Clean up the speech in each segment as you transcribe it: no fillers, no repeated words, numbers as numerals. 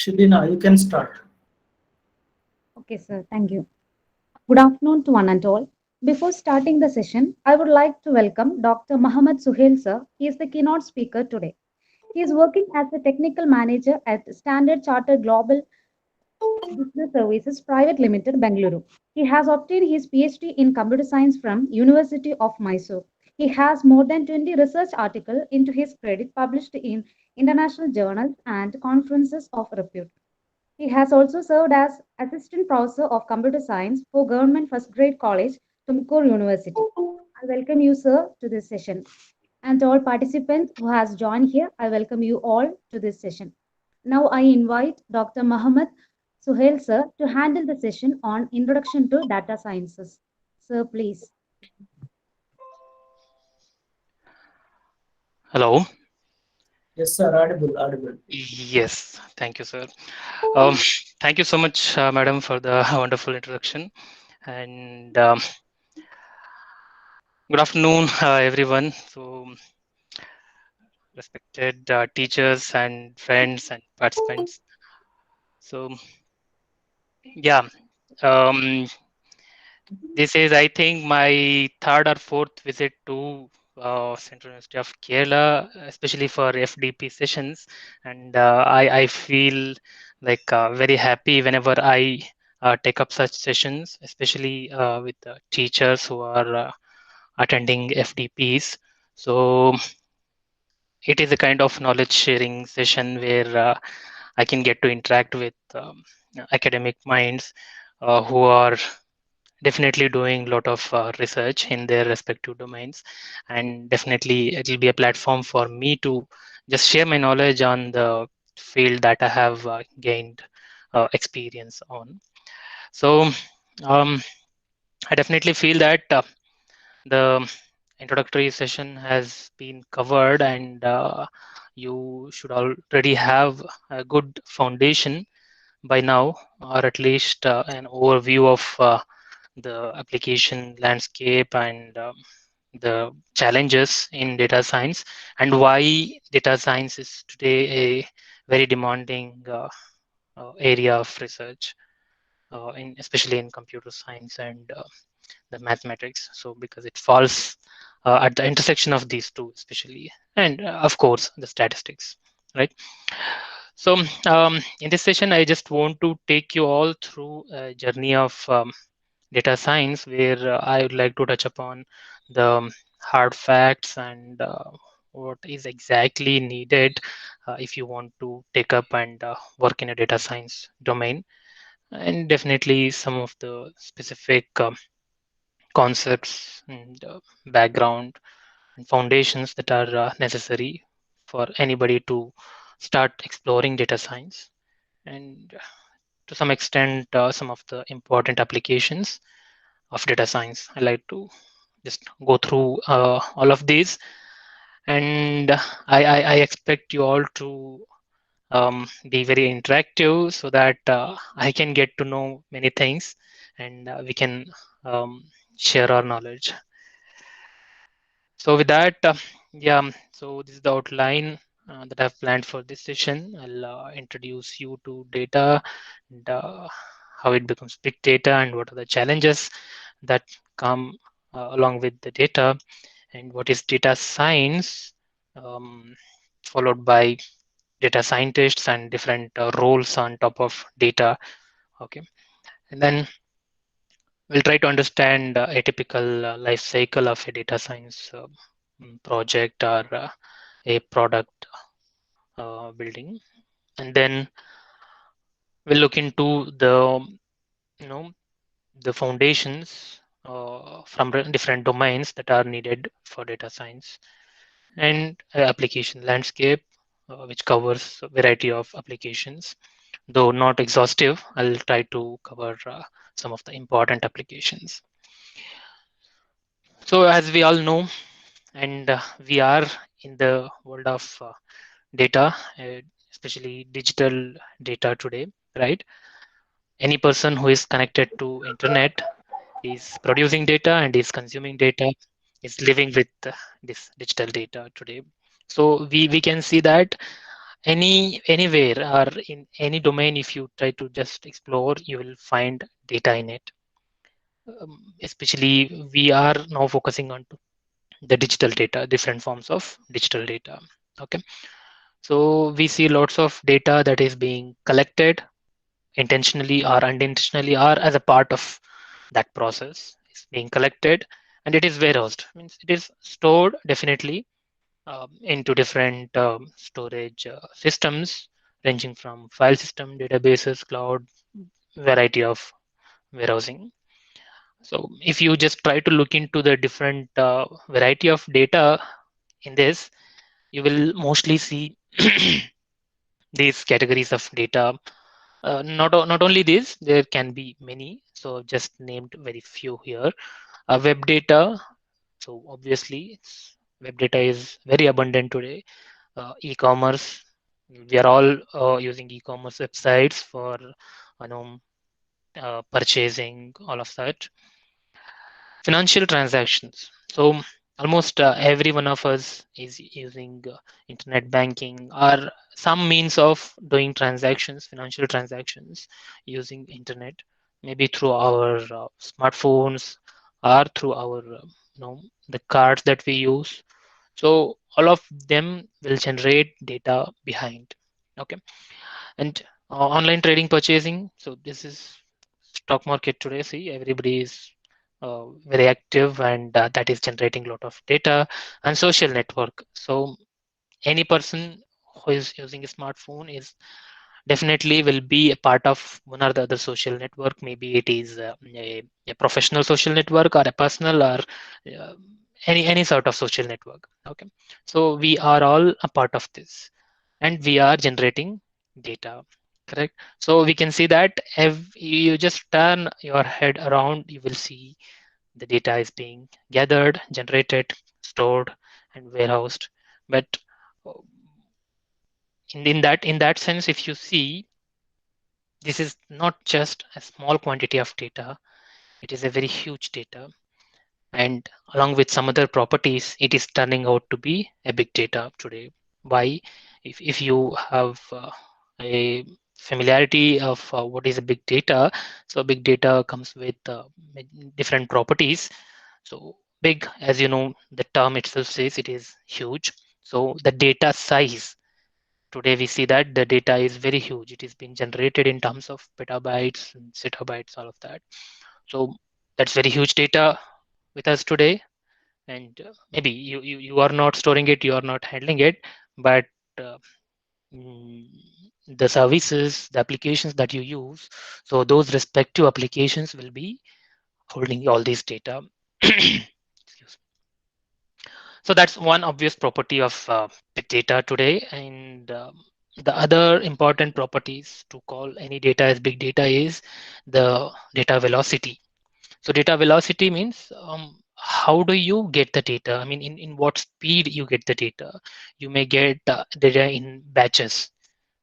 Shibina, you can start. Okay, sir. Thank you. Good afternoon to one and all. Before starting the session, I would like to welcome Dr. Mohammed Suhail, sir. He is the keynote speaker today. He is working as a technical manager at Standard Chartered Global Business Services Private Limited, Bengaluru. He has obtained his PhD in computer science from University of Mysore. He has more than 20 research articles into his credit published in international journals and conferences of repute. He has also served as Assistant Professor of Computer Science for Government First Grade College, Tumkur University. I welcome you, sir, to this session. And to all participants who has joined here, I welcome you all to this session. Now I invite Dr. Mohammed Suhail, sir, to handle the session on Introduction to Data Sciences. Sir, please. Hello. Yes, sir. Audible, audible. Yes, thank you, sir. Um, Thank you so much, madam, for the wonderful introduction. And good afternoon, everyone. So, respected teachers and friends and participants. So, yeah, um, this is, I think, my third or fourth visit to Central University of Kerala, especially for FDP sessions, and I feel like very happy whenever I take up such sessions, especially with teachers who are attending FDPs. So it is a kind of knowledge sharing session where I can get to interact with academic minds who are definitely doing a lot of research in their respective domains, and definitely it will be a platform for me to just share my knowledge on the field that I have gained experience on. So um, I definitely feel that the introductory session has been covered, and you should already have a good foundation by now, or at least an overview of the application landscape and the challenges in data science, and why data science is today a very demanding area of research, in especially in computer science and the mathematics. So because it falls at the intersection of these two, especially, and of course the statistics, right? So in this session, I just want to take you all through a journey of data science, where I would like to touch upon the hard facts and what is exactly needed if you want to take up and work in a data science domain, and definitely some of the specific concepts and background and foundations that are necessary for anybody to start exploring data science, and to some extent some of the important applications of data science. I like to just go through all of these, and I expect you all to be very interactive so that I can get to know many things, and we can um, share our knowledge. So with that, yeah, so this is the outline that I've planned for this session. I'll introduce you to data, and how it becomes big data, and what are the challenges that come along with the data, and what is data science, um, followed by data scientists and different roles on top of data. Okay, and then we'll try to understand a typical life cycle of a data science project or a product building, and then we'll look into the you know the foundations from different domains that are needed for data science, and application landscape, which covers a variety of applications, though not exhaustive. I'll try to cover some of the important applications. So as we all know, and we are in the world of data, especially digital data today, right? Any person who is connected to internet is producing data and is consuming data, is living with this digital data today. So we can see that anywhere or in any domain, if you try to just explore, you will find data in it. Especially we are now focusing on to the digital data, different forms of digital data. Okay, so we see lots of data that is being collected intentionally or unintentionally, or as a part of that process is being collected, and it is warehoused, means it is stored definitely into different storage systems, ranging from file system, databases, cloud, variety of warehousing. So if you just try to look into the different variety of data in this, you will mostly see these categories of data. Not only this, there can be many. So just named very few here. Web data. So obviously, web data is very abundant today. E-commerce. We are all using e-commerce websites for you know purchasing, all of that. Financial transactions. So almost every one of us is using internet banking or some means of doing transactions, financial transactions using internet, maybe through our smartphones or through our the cards that we use. So all of them will generate data behind. Okay, and online trading, purchasing. So this is stock market today. See, everybody is very active, and that is generating a lot of data. And social network. So any person who is using a smartphone is definitely will be a part of one or the other social network. Maybe it is a professional social network or a personal or uh, any sort of social network. Okay, so we are all a part of this, and we are generating data, correct? So we can see that if you just turn your head around, you will see the data is being gathered, generated, stored, and warehoused. But uh, in that sense, if you see, this is not just a small quantity of data, it is a very huge data. And along with some other properties, it is turning out to be a big data today. Why? If you have a familiarity of what is a big data, so big data comes with different properties. So big, as you know, the term itself says it is huge. So the data size, today we see that the data is very huge. It is being generated in terms of petabytes and zettabytes, all of that. So that's very huge data with us today. And maybe you are not storing it, you are not handling it, but uh, mm, the services, the applications that you use, so those respective applications will be holding all these data. Excuse. So that's one obvious property of big data today. And the other important properties to call any data as big data is the data velocity. So data velocity means how do you get the data? I mean, in what speed you get the data? You may get data in batches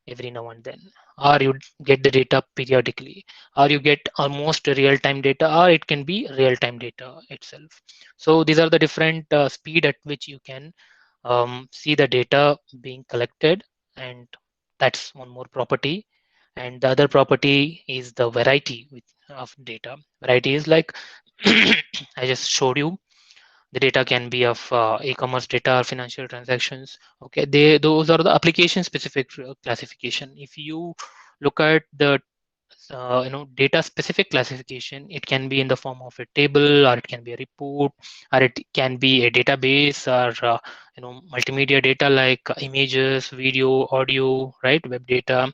every now and then, or you get the data periodically, or you get almost real-time data, or it can be real-time data itself. So these are the different speed at which you can see the data being collected, and that's one more property. And the other property is the variety of data. Variety is like I just showed you, the data can be of e-commerce data or financial transactions. Okay, those are the application specific classification. If you look at the data specific classification, it can be in the form of a table, or it can be a report, or it can be a database, or multimedia data like images, video, audio, right, web data.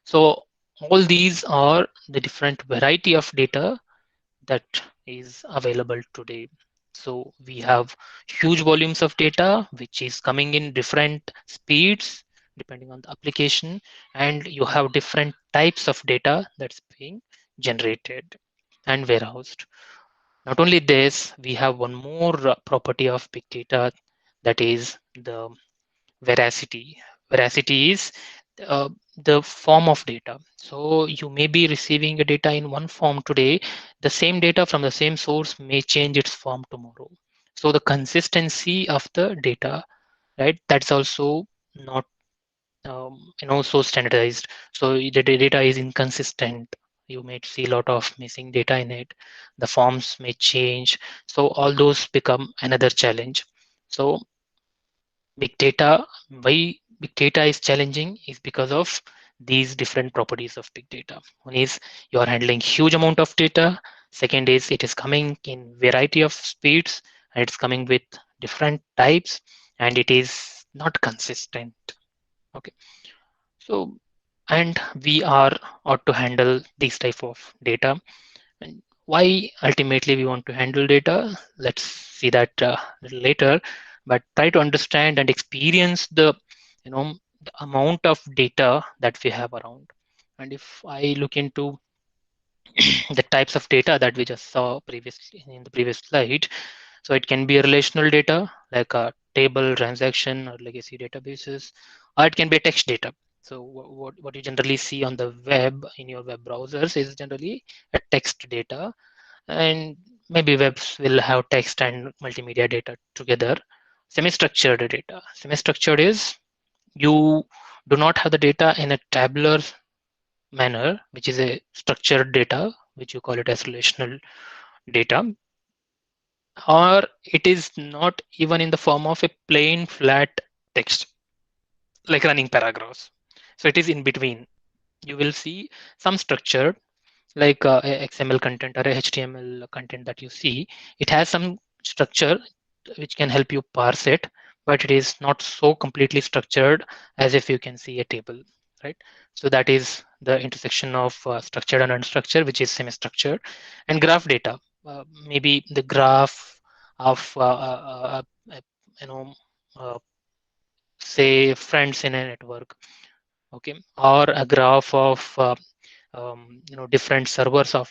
So all these are the different variety of data that is available today. So we have huge volumes of data which is coming in different speeds depending on the application, and you have different types of data that's being generated and warehoused. Not only this, we have one more property of big data, that is the veracity. Veracity is the form of data. So you may be receiving a data in one form today, the same data from the same source may change its form tomorrow. So the consistency of the data right? That's also not so standardized. So the data is inconsistent. You may see a lot of missing data in it. The forms may change. So all those become another challenge. So big data, why big data is challenging is because of these different properties of big data. One is you are handling huge amount of data. Second is it is coming in variety of speeds, and it's coming with different types, and it is not consistent. Okay. So, and we are ought to handle these type of data. And why ultimately we want to handle data? Let's see that a little later. But try to understand and experience the amount of data that we have around. And if I look into the types of data that we just saw previously in the previous slide, so it can be a relational data like a table, transaction, or legacy databases, or it can be a text data. So what you generally see on the web in your web browsers is generally a text data, and maybe webs will have text and multimedia data together. Semi-structured data. Semi-structured is you do not have the data in a tabular manner, which is a structured data, which you call it as relational data, or it is not even in the form of a plain flat text like running paragraphs. So it is in between. You will see some structure like a XML content or a HTML content that you see. It has some structure which can help you parse it, but it is not so completely structured as if you can see a table, right? So that is the intersection of structured and unstructured, which is semi-structured. And graph data, maybe the graph of uh, you know uh, say friends in a network, okay, or a graph of different servers of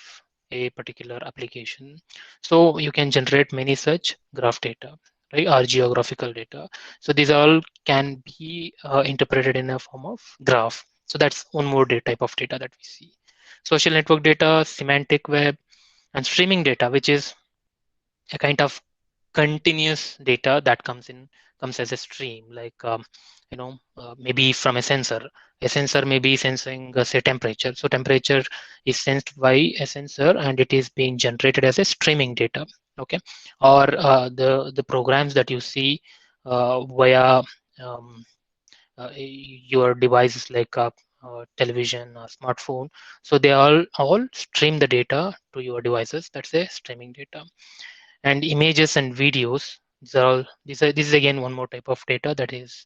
a particular application. So you can generate many such graph data, right, or geographical data. So these all can be interpreted in a form of graph. So that's one more type of data that we see. Social network data, semantic web, and streaming data, which is a kind of continuous data that comes as a stream, like maybe from a sensor may be sensing say temperature. So temperature is sensed by a sensor and it is being generated as a streaming data. Okay. Or the programs that you see via um, your devices like television or smartphone, so they all stream the data to your devices. That's a streaming data. And images and videos, this is again one more type of data that is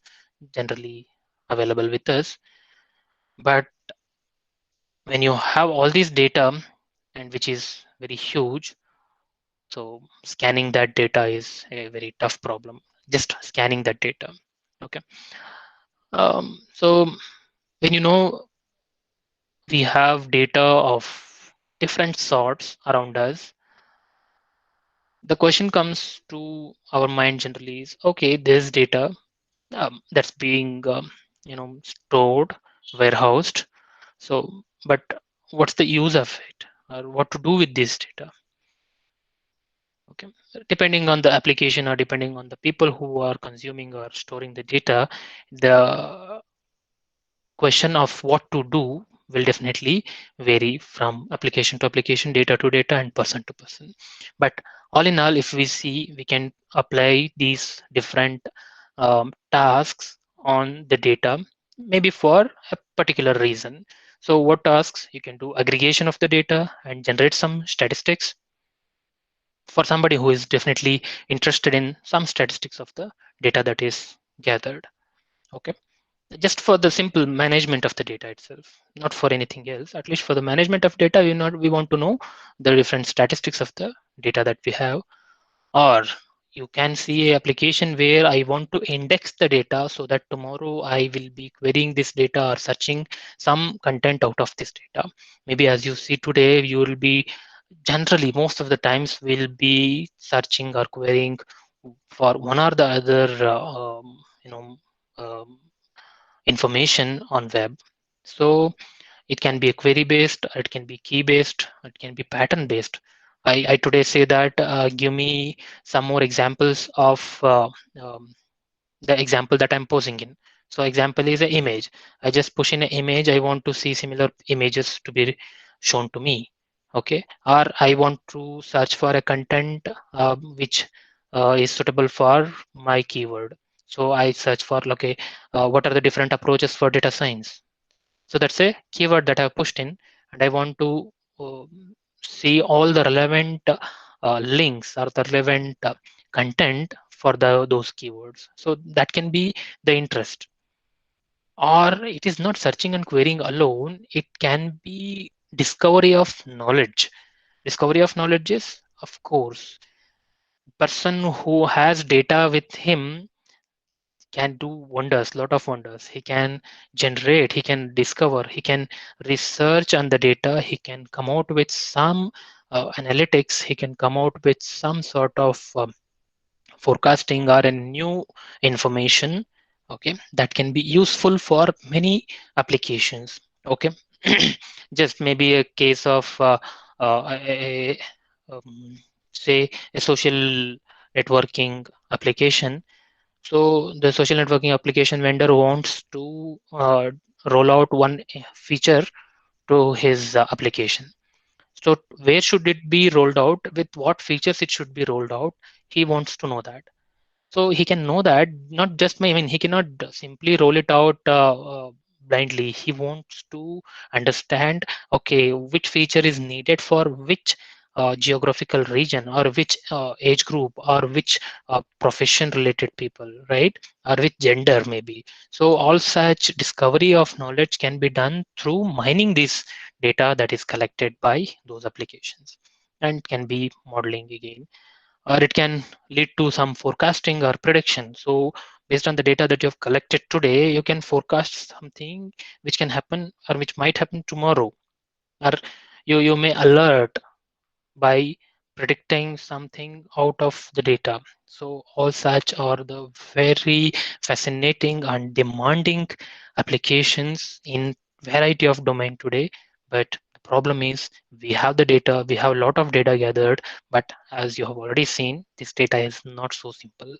generally available with us. But when you have all these data, and which is very huge, so scanning that data is a very tough problem, just scanning that data. Okay. So when we have data of different sorts around us, the question comes to our mind generally is, okay, this data that's being stored, warehoused. So, but what's the use of it, or what to do with this data? Okay, depending on the application or depending on the people who are consuming or storing the data, the question of what to do will definitely vary from application to application, data to data, and person to person. But all in all, if we see, we can apply these different tasks on the data, maybe for a particular reason. So what tasks? You can do aggregation of the data and generate some statistics for somebody who is definitely interested in some statistics of the data that is gathered. Okay, just for the simple management of the data itself, not for anything else. At least for the management of data, we want to know the different statistics of the data that we have. Or you can see a application where I want to index the data so that tomorrow I will be querying this data or searching some content out of this data. Maybe as you see today, you will be generally most of the times will be searching or querying for one or the other um, information on web. So it can be a query based, it can be key based, it can be pattern based. I today say that give me some more examples of the example that I'm posing in. So example is an image. I just push in an image. I want to see similar images to be shown to me. Okay, or I want to search for a content which is suitable for my keyword. So I search for, okay, what are the different approaches for data science. So that's a keyword that I've pushed in, and I want to uh, see all the relevant links or the relevant content for those keywords. So that can be the interest. Or it is not searching and querying alone, it can be discovery of knowledge. Discovery of knowledge is, of course, person who has data with him can do wonders, lot of wonders. He can generate, he can discover, he can research on the data, he can come out with some analytics, he can come out with some sort of forecasting or a new information, okay, that can be useful for many applications. Okay, just maybe a case of say a social networking application. So the social networking application vendor wants to roll out one feature to his application. So where should it be rolled out? With what features it should be rolled out? He wants to know that. So he can know that, not just I mean, he cannot simply roll it out blindly. He wants to understand, okay, which feature is needed for which geographical region or which age group or which profession related people, right? Or which gender maybe. So all such discovery of knowledge can be done through mining this data that is collected by those applications, and can be modeling again, or it can lead to some forecasting or prediction. So based on the data that you have collected today, you can forecast something which can happen or which might happen tomorrow, or you may alert by predicting something out of the data. So all such are the very fascinating and demanding applications in variety of domain today. But the problem is we have the data, we have a lot of data gathered, but as you have already seen, this data is not so simple.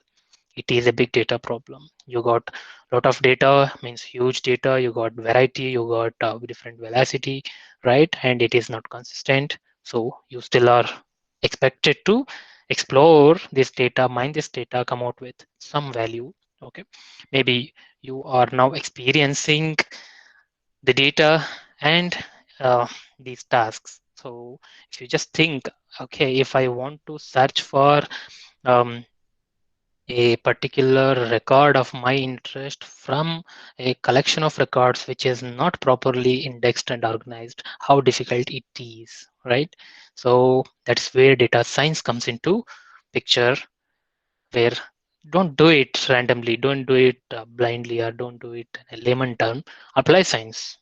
It is a big data problem. You got a lot of data, means huge data, you got variety, you got different velocity, right? And it is not consistent. So you still are expected to explore this data, mine this data, come out with some value. Okay, maybe you are now experiencing the data and these tasks. So if you just think, okay, if I want to search for um, a particular record of my interest from a collection of records which is not properly indexed and organized, how difficult it is, right? So that's where data science comes into picture, where don't do it randomly, don't do it blindly, or don't do it in a layman term. Apply science.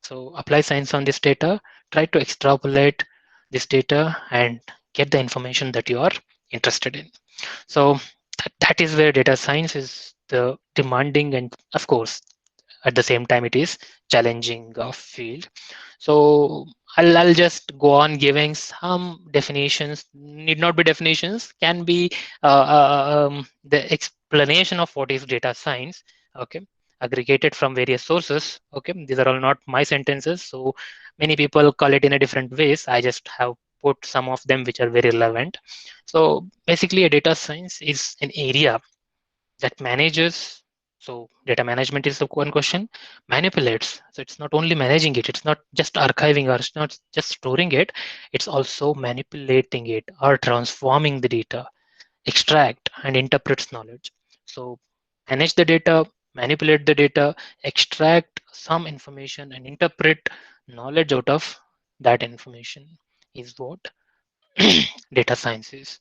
So apply science on this data, try to extrapolate this data and get the information that you are interested in. So that is where data science is the demanding, and of course at the same time it is challenging field. So I'll just go on giving some definitions, need not be definitions, can be the explanation of what is data science, okay, aggregated from various sources. Okay, these are all not my sentences, so many people call it in a different ways. I just have put some of them which are very relevant. So basically a data science is an area that manages, so data management is the one question, manipulates. So it's not only managing it, it's not just archiving or it's not just storing it, it's also manipulating it or transforming the data, extract and interprets knowledge. So manage the data, manipulate the data, extract some information and interpret knowledge out of that information is what data science is.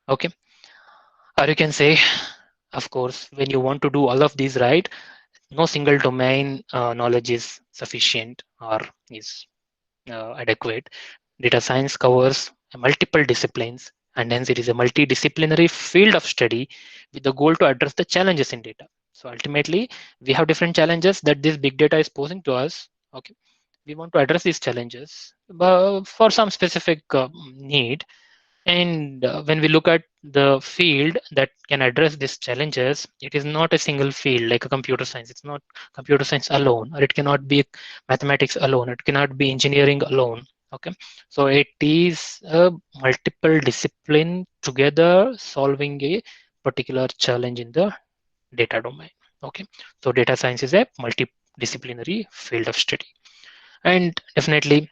Okay, or you can say, of course, when you want to do all of these right, no single domain knowledge is sufficient or is adequate. Data science covers multiple disciplines, and hence it is a multidisciplinary field of study with the goal to address the challenges in data. So ultimately, we have different challenges that this big data is posing to us. Okay, we want to address these challenges for some specific need, And when we look at the field that can address these challenges, it is not a single field like a computer science. It's not computer science alone, or it cannot be mathematics alone. It cannot be engineering alone. Okay, so it is a multiple discipline together solving a particular challenge in the data domain. Okay, so data science is a multidisciplinary field of study, and definitely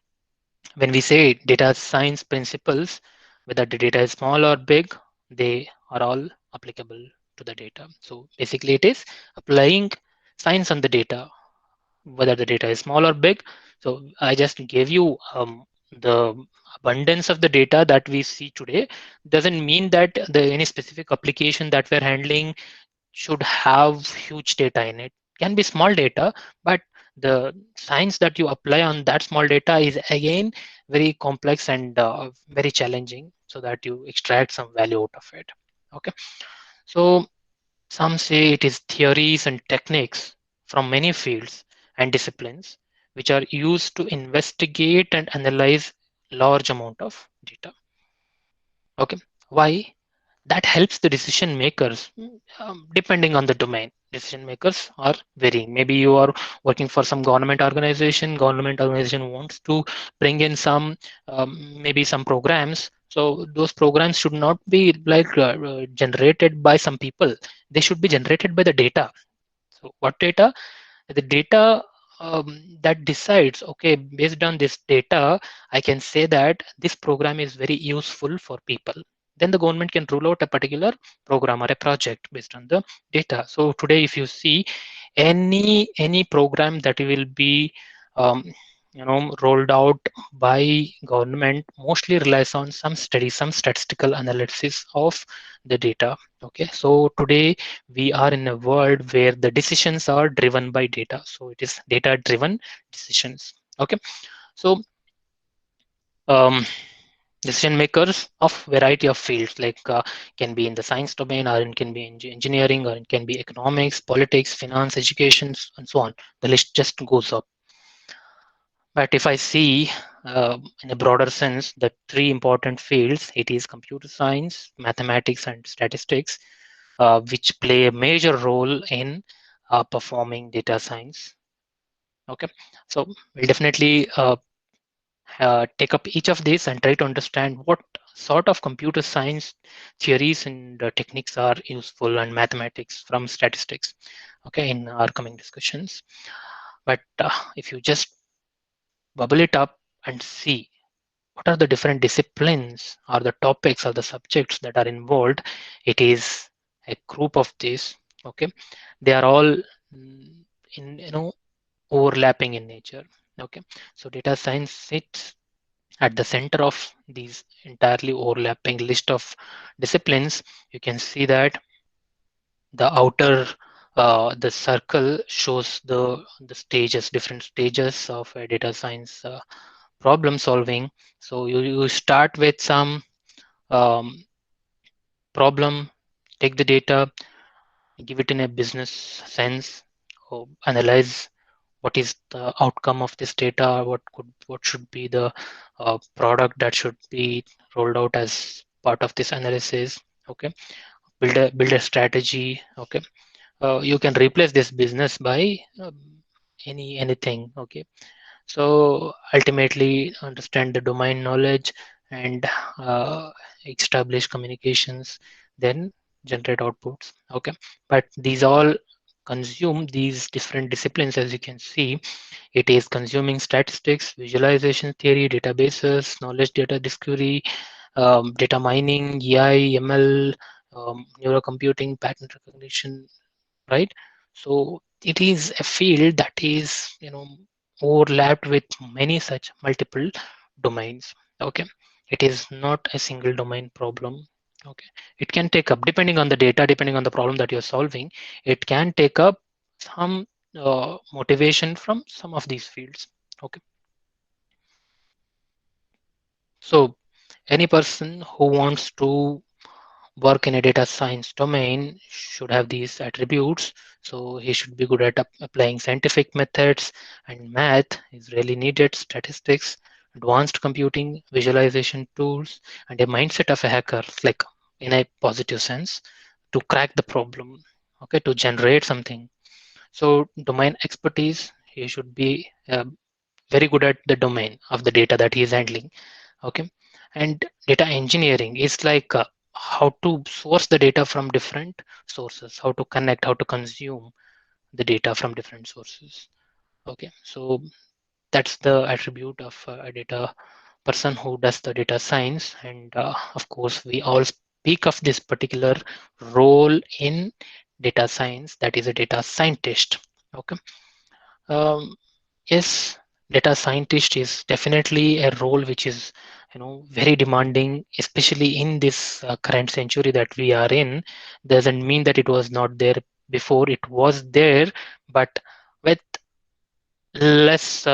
when we say data science principles, whether the data is small or big, they are all applicable to the data. So basically, it is applying science on the data, whether the data is small or big. So I just gave you the abundance of the data that we see today doesn't mean that the any specific application that we're handling should have huge data in it. Can be small data, but the science that you apply on that small data is again very complex and very challenging, so that you extract some value out of it. Okay, so some say it is theories and techniques from many fields and disciplines which are used to investigate and analyze large amount of data. Okay, why? That helps the decision makers, depending on the domain. Decision makers are varying. Maybe you are working for some government organization wants to bring in some maybe some programs. So those programs should not be like generated by some people. They should be generated by the data. So what data? The data that decides, okay, based on this data, I can say that this program is very useful for people. Then the government can rule out a particular program or a project based on the data. So today, if you see any program that will be um, rolled out by government, mostly relies on some study, some statistical analysis of the data. Okay, so today we are in a world where the decisions are driven by data, so it is data driven decisions. Okay, so um, decision makers of variety of fields, like can be in the science domain, or it can be in engineering, or it can be economics, politics, finance, education, and so on. The list just goes up. But if I see in a broader sense, the three important fields, it is computer science, mathematics, and statistics, which play a major role in performing data science. Okay, so we'll definitely take up each of these and try to understand what sort of computer science theories and techniques are useful, and mathematics from statistics. Okay, in our coming discussions. But if you just bubble it up and see what are the different disciplines or the topics or the subjects that are involved, it is a group of these. Okay, they are all in overlapping in nature. Okay, so data science sits at the center of these entirely overlapping list of disciplines. You can see that the outer the circle shows the stages, different stages of a data science problem solving. So you start with some um, problem, take the data, give it in a business sense, or analyze what is the outcome of this data, what should be the product that should be rolled out as part of this analysis. Okay, build a strategy. Okay, you can replace this business by anything. Okay, so ultimately understand the domain knowledge and uh, establish communications, then generate outputs. Okay, but these all consume these different disciplines. As you can see, it is consuming statistics, visualization theory, databases, knowledge data discovery, data mining, AI, ML, neurocomputing, pattern recognition, right? So it is a field that is overlapped with many such multiple domains. Okay, it is not a single domain problem. Okay, it can take up, depending on the data, depending on the problem that you're solving, it can take up some motivation from some of these fields. Okay, so any person who wants to work in a data science domain should have these attributes. So he should be good at applying scientific methods, and math is really needed, statistics, advanced computing, visualization tools, and a mindset of a hacker, like in a positive sense, to crack the problem, okay, to generate something. So domain expertise, he should be very good at the domain of the data that he is handling, okay. And data engineering is like how to source the data from different sources, how to connect, how to consume the data from different sources, okay. So that's the attribute of a data person who does the data science. And of course we all speak of this particular role in data science, that is a data scientist, okay. um, yes, data scientist is definitely a role which is, very demanding, especially in this current century that we are in. Doesn't mean that it was not there before, it was there, but with less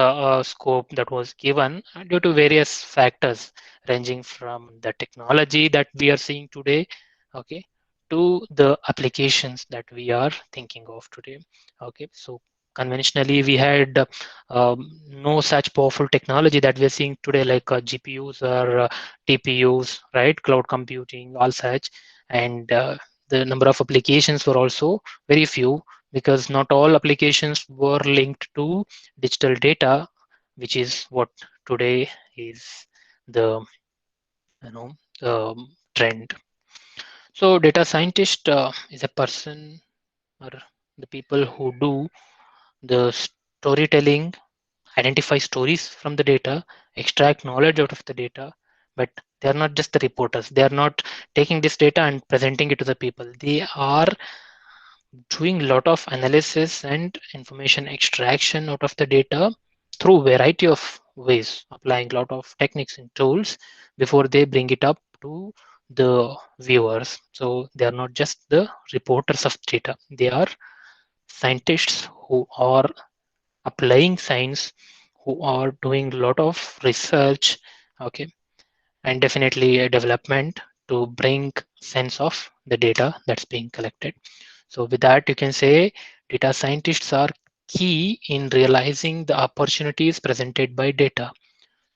scope that was given due to various factors, ranging from the technology that we are seeing today, okay, to the applications that we are thinking of today, okay. So conventionally we had no such powerful technology that we are seeing today, like GPUs or TPUs, right, cloud computing, all such. And the number of applications were also very few, because not all applications were linked to digital data, which is what today is the, you know trend. So data scientist is a person, or the people who do the storytelling, identify stories from the data, extract knowledge out of the data. But they are not just the reporters, they are not taking this data and presenting it to the people. They are doing a lot of analysis and information extraction out of the data through variety of ways, applying a lot of techniques and tools before they bring it up to the viewers. So they are not just the reporters of data, they are scientists who are applying science, who are doing a lot of research, okay, and definitely a development to bring sense of the data that's being collected. So with that, you can say data scientists are key in realizing the opportunities presented by data.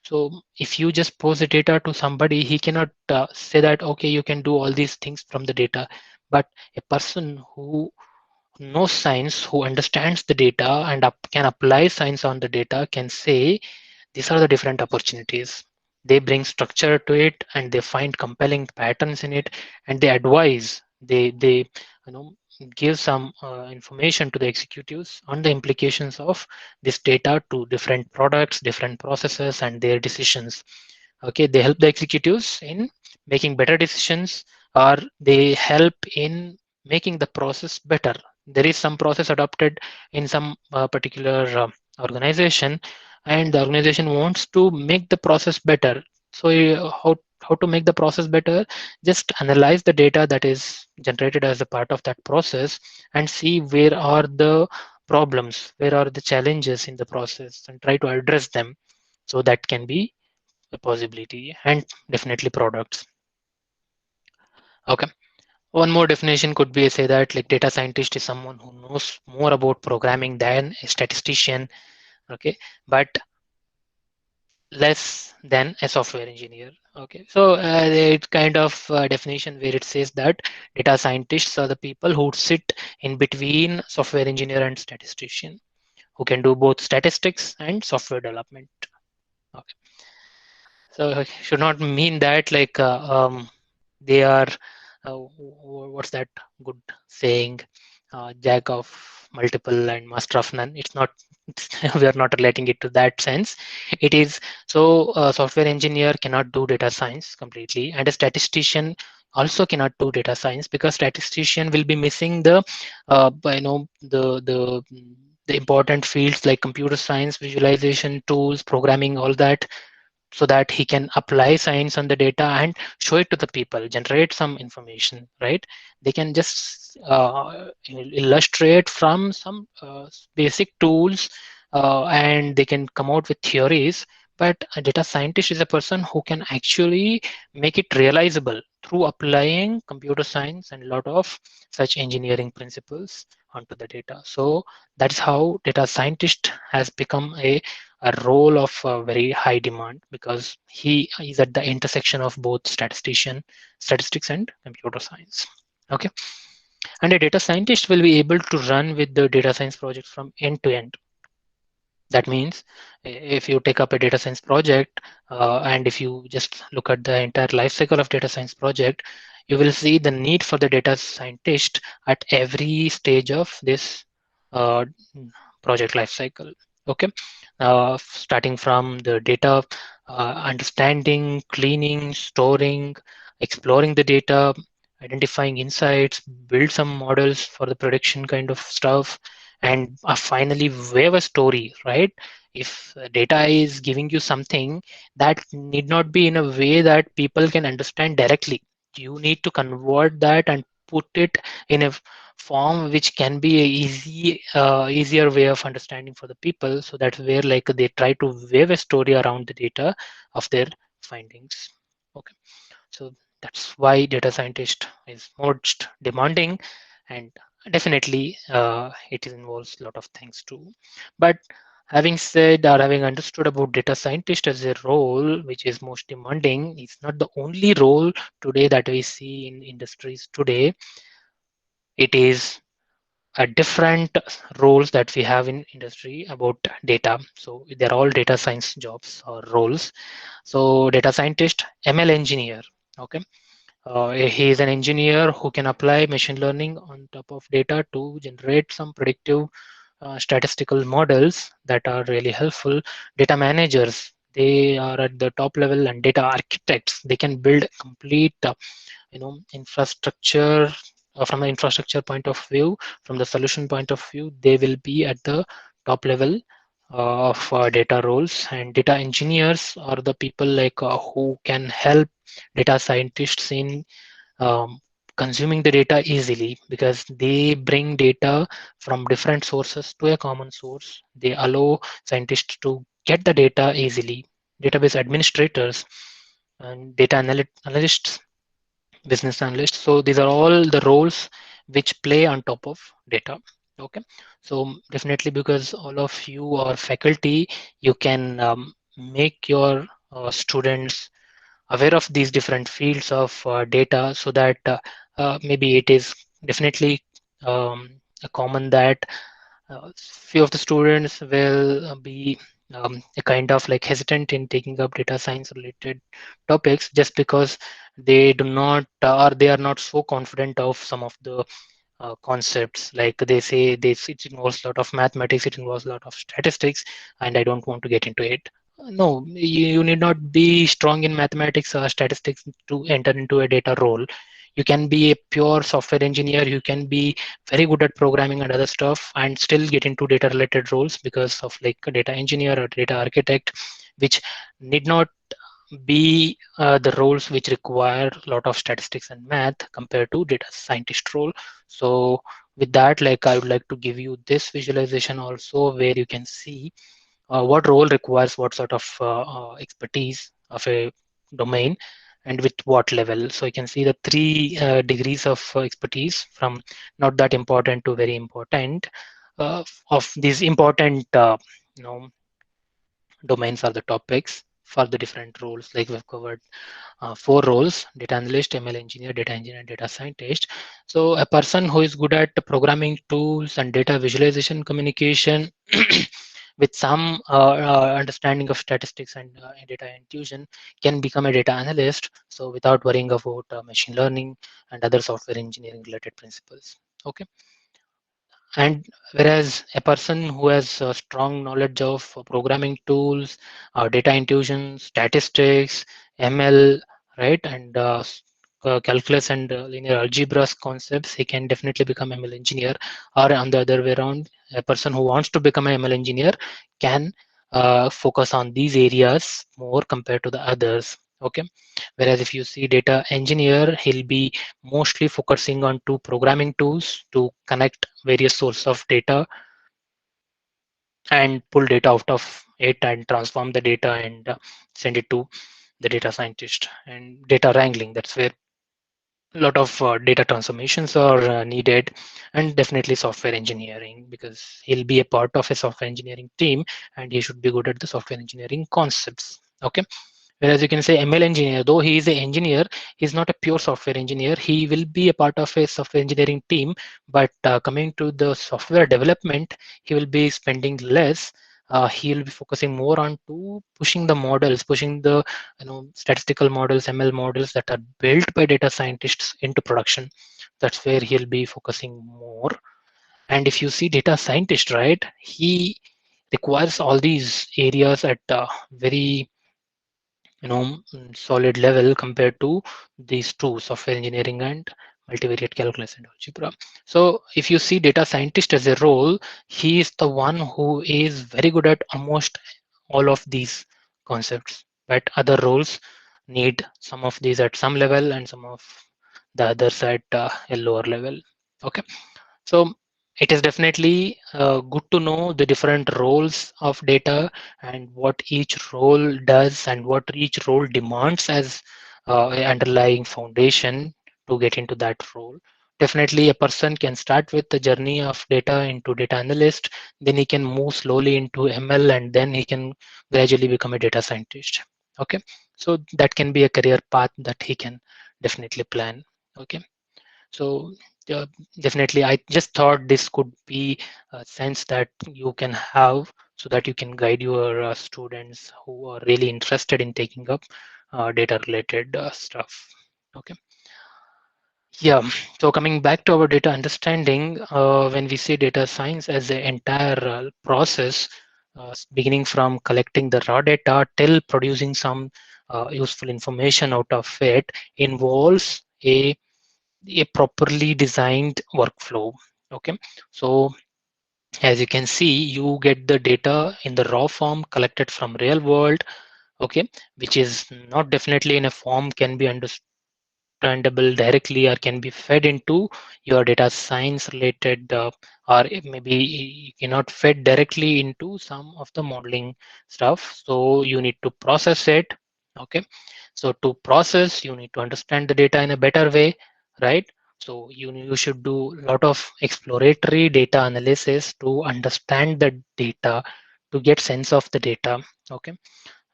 So if you just pose the data to somebody, he cannot say that, okay, you can do all these things from the data. But a person who knows science, who understands the data and can apply science on the data, can say these are the different opportunities. They bring structure to it, and they find compelling patterns in it, and they advise. They give some information to the executives on the implications of this data to different products, different processes, and their decisions. Okay, they help the executives in making better decisions, or they help in making the process better. There is some process adopted in some particular organization, and the organization wants to make the process better. So how to make the process better? Just analyze the data that is generated as a part of that process, and see where are the problems, where are the challenges in the process, and try to address them. So that can be a possibility, and definitely products. Okay, one more definition could be say that like data scientist is someone who knows more about programming than a statistician, okay, but less than a software engineer. Okay, so it kind of definition where it says that data scientists are the people who sit in between software engineer and statistician, who can do both statistics and software development. Okay, so it should not mean that like they are what's that good saying, jack of multiple and master of none. It's not we are not relating it to that sense. It is so software engineer cannot do data science completely, and a statistician also cannot do data science, because statistician will be missing the the important fields like computer science, visualization tools, programming, all that, so that he can apply science on the data and show it to the people, generate some information, right? They can just illustrate from some basic tools, and they can come out with theories. But a data scientist is a person who can actually make it realizable through applying computer science and a lot of such engineering principles onto the data. So that's how data scientist has become a a role of very high demand because he is at the intersection of both statistics and computer science. Okay, and a data scientist will be able to run with the data science projects from end to end. That means if you take up a data science project and if you just look at the entire life cycle of data science project, you will see the need for the data scientist at every stage of this uh, project life cycle. Okay, starting from the data understanding, cleaning, storing, exploring the data, identifying insights, build some models for the prediction kind of stuff, and finally wave a story, right? If data is giving you something that need not be in a way that people can understand directly, you need to convert that and put it in a form which can be a easier way of understanding for the people. So that's where like they try to wave a story around the data of their findings. Okay, so that's why data scientist is most demanding, and definitely it involves a lot of things too. But having said or having understood about data scientist as a role which is most demanding, it's not the only role today that we see in industries today. It is a different roles that we have in industry about data. So they're all data science jobs or roles. So data scientist, ML engineer. Okay, he is an engineer who can apply machine learning on top of data to generate some predictive statistical models that are really helpful. Data managers, they are at the top level, and data architects, they can build complete infrastructure. From an infrastructure point of view, from the solution point of view, they will be at the top level of data roles. And data engineers are the people like who can help data scientists in um, consuming the data easily, because they bring data from different sources to a common source. They allow scientists to get the data easily. Database administrators and data analysts, business analysts. So these are all the roles which play on top of data. Okay, so definitely, because all of you are faculty, you can make your students aware of these different fields of data, so that maybe it is definitely a common that few of the students will be a kind of like hesitant in taking up data science related topics, just because they do not or they are not so confident of some of the concepts. Like they say this, it involves a lot of mathematics, it involves a lot of statistics, and I don't want to get into it. No, you need not be strong in mathematics or statistics to enter into a data role. You can be a pure software engineer, you can be very good at programming and other stuff and still get into data related roles, because of like a data engineer or data architect, which need not be the roles which require a lot of statistics and math compared to data scientist role. So with that, like I would like to give you this visualization also, where you can see what role requires what sort of expertise of a domain and with what level. So you can see the three degrees of expertise, from not that important to very important. Of these important you know domains are the topics for the different roles. Like we've covered four roles: data analyst, ML engineer, data engineer, and data scientist. So a person who is good at programming tools and data visualization communication with some understanding of statistics and data intuition can become a data analyst, so without worrying about machine learning and other software engineering related principles. Okay, and whereas a person who has a strong knowledge of programming tools, data intuition, statistics, ML, right, and calculus and linear algebra concepts, he can definitely become ML engineer. Or on the other way around, a person who wants to become an ML engineer can focus on these areas more compared to the others. Okay, whereas if you see data engineer, he'll be mostly focusing on two programming tools to connect various sources of data and pull data out of it and transform the data and send it to the data scientist. And data wrangling, that's where a lot of data transformations are needed, and definitely software engineering, because he'll be a part of a software engineering team and he should be good at the software engineering concepts. Okay. Whereas you can say ML engineer, though he is an engineer, he's not a pure software engineer. He will be a part of a software engineering team, but coming to the software development, he will be spending less. He will be focusing more on to pushing the models, pushing the statistical models, ML models that are built by data scientists into production. That's where he'll be focusing more. And if you see data scientist, right, he requires all these areas at very solid level compared to these two, software engineering and multivariate calculus and algebra. So if you see data scientist as a role, he is the one who is very good at almost all of these concepts, but other roles need some of these at some level and some of the others at a lower level. Okay. So it is definitely good to know the different roles of data and what each role does and what each role demands as a underlying foundation to get into that role. Definitely a person can start with the journey of data into data analyst, then he can move slowly into ML, and then he can gradually become a data scientist. Okay, so that can be a career path that he can definitely plan. Okay. So uh, definitely, I just thought this could be a sense that you can have so that you can guide your students who are really interested in taking up data related stuff. Okay. Yeah. So coming back to our data understanding, when we say data science as an entire process, beginning from collecting the raw data till producing some useful information out of it, involves a properly designed workflow. Okay, so as you can see, you get the data in the raw form collected from real world. Okay, which is not definitely in a form can be understandable directly or can be fed into your data science related or maybe you cannot fed directly into some of the modeling stuff, so you need to process it. Okay, so to process you need to understand the data in a better way, right? So you should do a lot of exploratory data analysis to understand the data, to get sense of the data. Okay.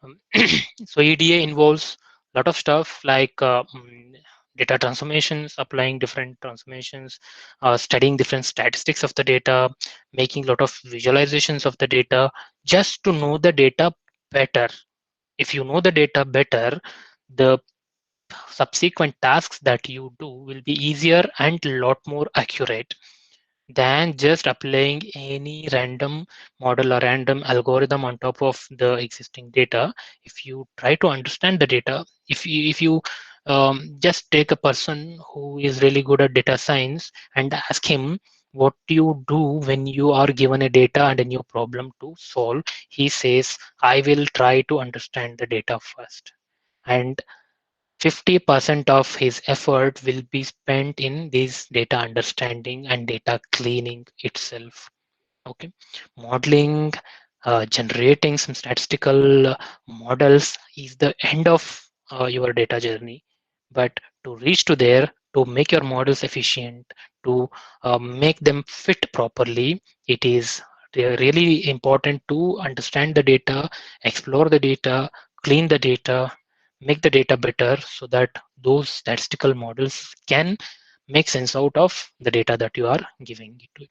um, so EDA involves a lot of stuff like data transformations, applying different transformations, studying different statistics of the data, making a lot of visualizations of the data just to know the data better. If you know the data better, the subsequent tasks that you do will be easier and a lot more accurate than just applying any random model or random algorithm on top of the existing data. If you try to understand the data, if you just take a person who is really good at data science and ask him what do you do when you are given a data and a new problem to solve, he says, I will try to understand the data first. And 50% of his effort will be spent in this data understanding and data cleaning itself. Okay, modeling, generating some statistical models is the end of your data journey. But to reach to there, to make your models efficient, to make them fit properly, it is really important to understand the data, explore the data, clean the data, make the data better so that those statistical models can make sense out of the data that you are giving it to.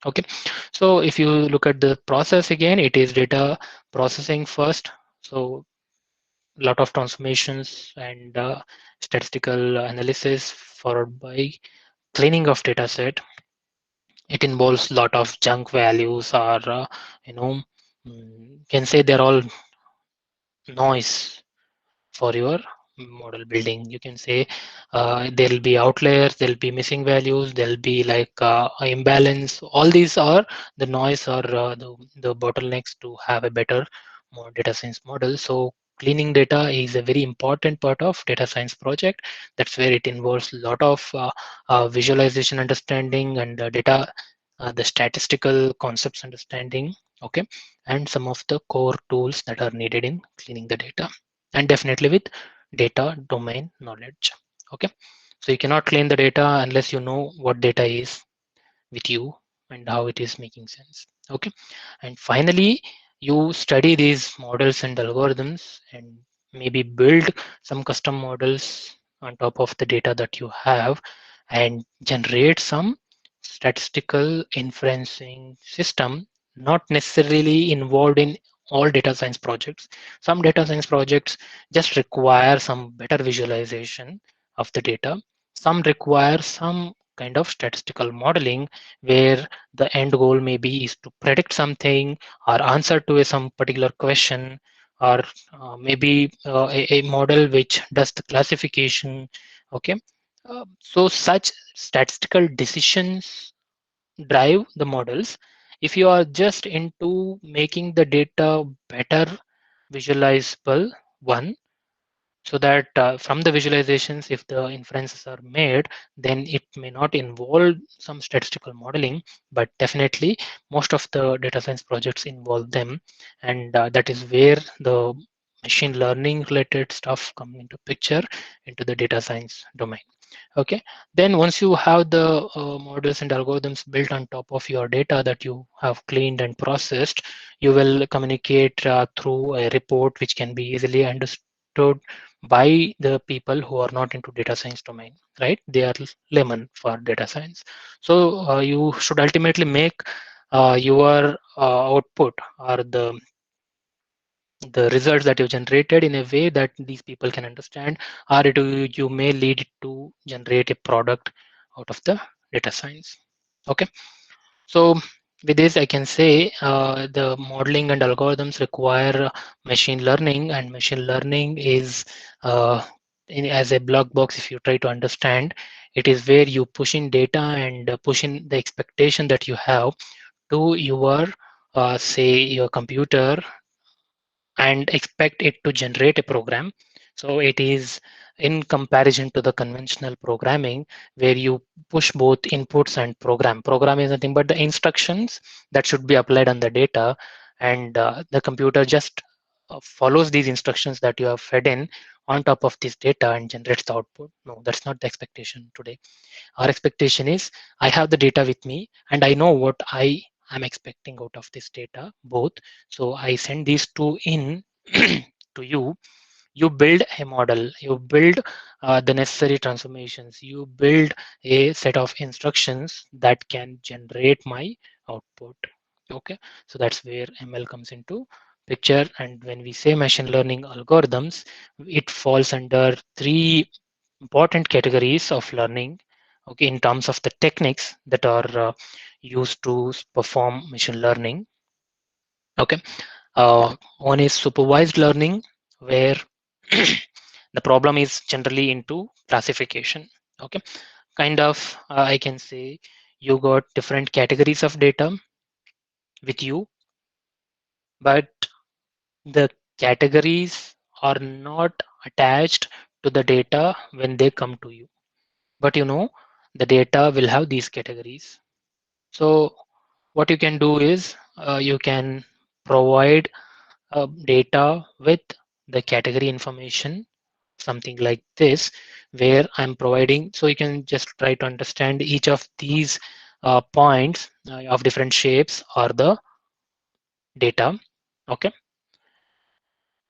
Okay, so if you look at the process again, it is data processing first. So a lot of transformations and statistical analysis followed by cleaning of data set. It involves a lot of junk values or you know can say they're all noise for your model building. You can say there'll be outliers, there'll be missing values, there'll be like imbalance. All these are the noise or the bottlenecks to have a better more data science model. So cleaning data is a very important part of data science project. That's where it involves a lot of visualization understanding and data the statistical concepts understanding. Okay, and some of the core tools that are needed in cleaning the data, and definitely with data domain knowledge. Okay, So you cannot clean the data unless you know what data is with you and how it is making sense. Okay. And finally, you study these models and algorithms and maybe build some custom models on top of the data that you have and generate some statistical inferencing system, not necessarily involved in all data science projects. Some data science projects just require some better visualization of the data. Some require some kind of statistical modeling where the end goal maybe is to predict something or answer to some particular question, or maybe a model which does the classification. Okay. So such statistical decisions drive the models. If you are just into making the data better visualizable one, so that from the visualizations, if the inferences are made, then it may not involve some statistical modeling, but definitely most of the data science projects involve them. And that is where the machine learning related stuff come into picture into the data science domain. Okay. Then once you have the models and algorithms built on top of your data that you have cleaned and processed, you will communicate through a report which can be easily understood by the people who are not into data science domain, right? They are layman for data science. So you should ultimately make your output or the results that you generated in a way that these people can understand, or you may lead it to generate a product out of the data science. Okay. So with this, I can say the modeling and algorithms require machine learning, and machine learning is as a black box. If you try to understand, it is where you push in data and push in the expectation that you have to your say your computer and expect it to generate a program. So it is in comparison to the conventional programming where you push both inputs and program. Program is nothing but the instructions that should be applied on the data, and the computer just follows these instructions that you have fed in on top of this data and generates the output. No, that's not the expectation today. Our expectation is I have the data with me and I know what I am expecting out of this data both. So I send these two in to you. You build a model, you build the necessary transformations, you build a set of instructions that can generate my output. Okay. So that's where ML comes into picture. And when we say machine learning algorithms, it falls under three important categories of learning, okay, in terms of the techniques that are used to perform machine learning. Okay. One is supervised learning, where the problem is generally into classification. Okay. Kind of I can say you got different categories of data with you, but the categories are not attached to the data when they come to you, but you know the data will have these categories. So what you can do is you can provide data with the category information, something like this, where I'm providing. So you can just try to understand each of these points of different shapes or the data, okay,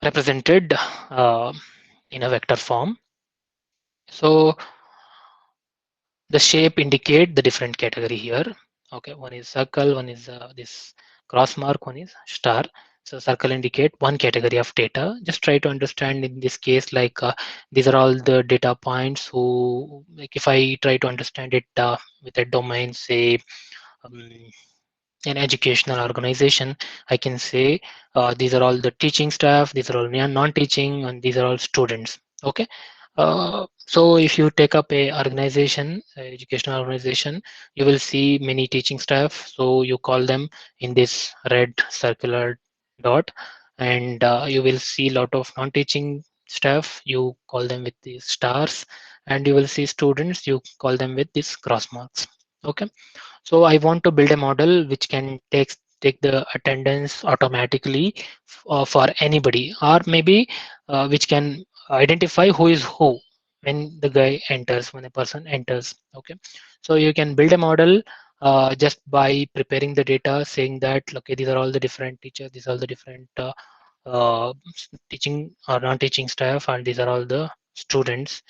represented in a vector form. So the shape indicate the different category here. Okay, one is circle, one is this cross mark, one is star. So circle indicate one category of data. Just try to understand in this case, like these are all the data points who, like if I try to understand it with a domain, say um, an educational organization, I can say these are all the teaching staff, these are all non-teaching, and these are all students. Okay. So if you take up a organization, a educational organization, you will see many teaching staff. So you call them in this red circular dot, and you will see a lot of non-teaching staff. You call them with these stars, and you will see students. You call them with these cross marks. Okay. So I want to build a model which can take the attendance automatically for anybody, or maybe which can identify who is who when the guy enters, when a person enters. Okay, so you can build a model just by preparing the data, saying that okay, these are all the different teachers, these are all the different teaching or non-teaching staff, and these are all the students.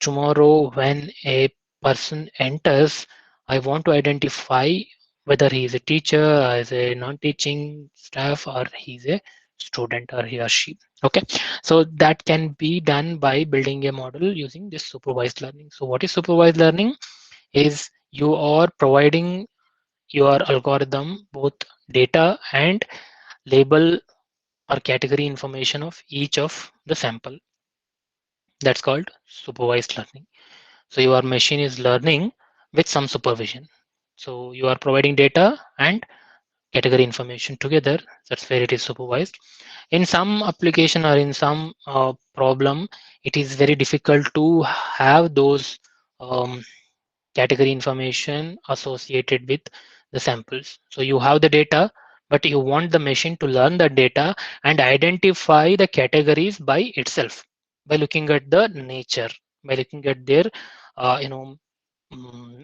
Tomorrow when a person enters, I want to identify whether he is a teacher, as a non-teaching staff, or he's a student, or he or she. Okay, so that can be done by building a model using this supervised learning. So what is supervised learning? Is you are providing your algorithm both data and label or category information of each of the sample. That's called supervised learning. So your machine is learning with some supervision. So you are providing data and category information together. That's where it is supervised. In some application or in some problem, it is very difficult to have those um, category information associated with the samples. So you have the data, but you want the machine to learn the data and identify the categories by itself, by looking at the nature, by looking at their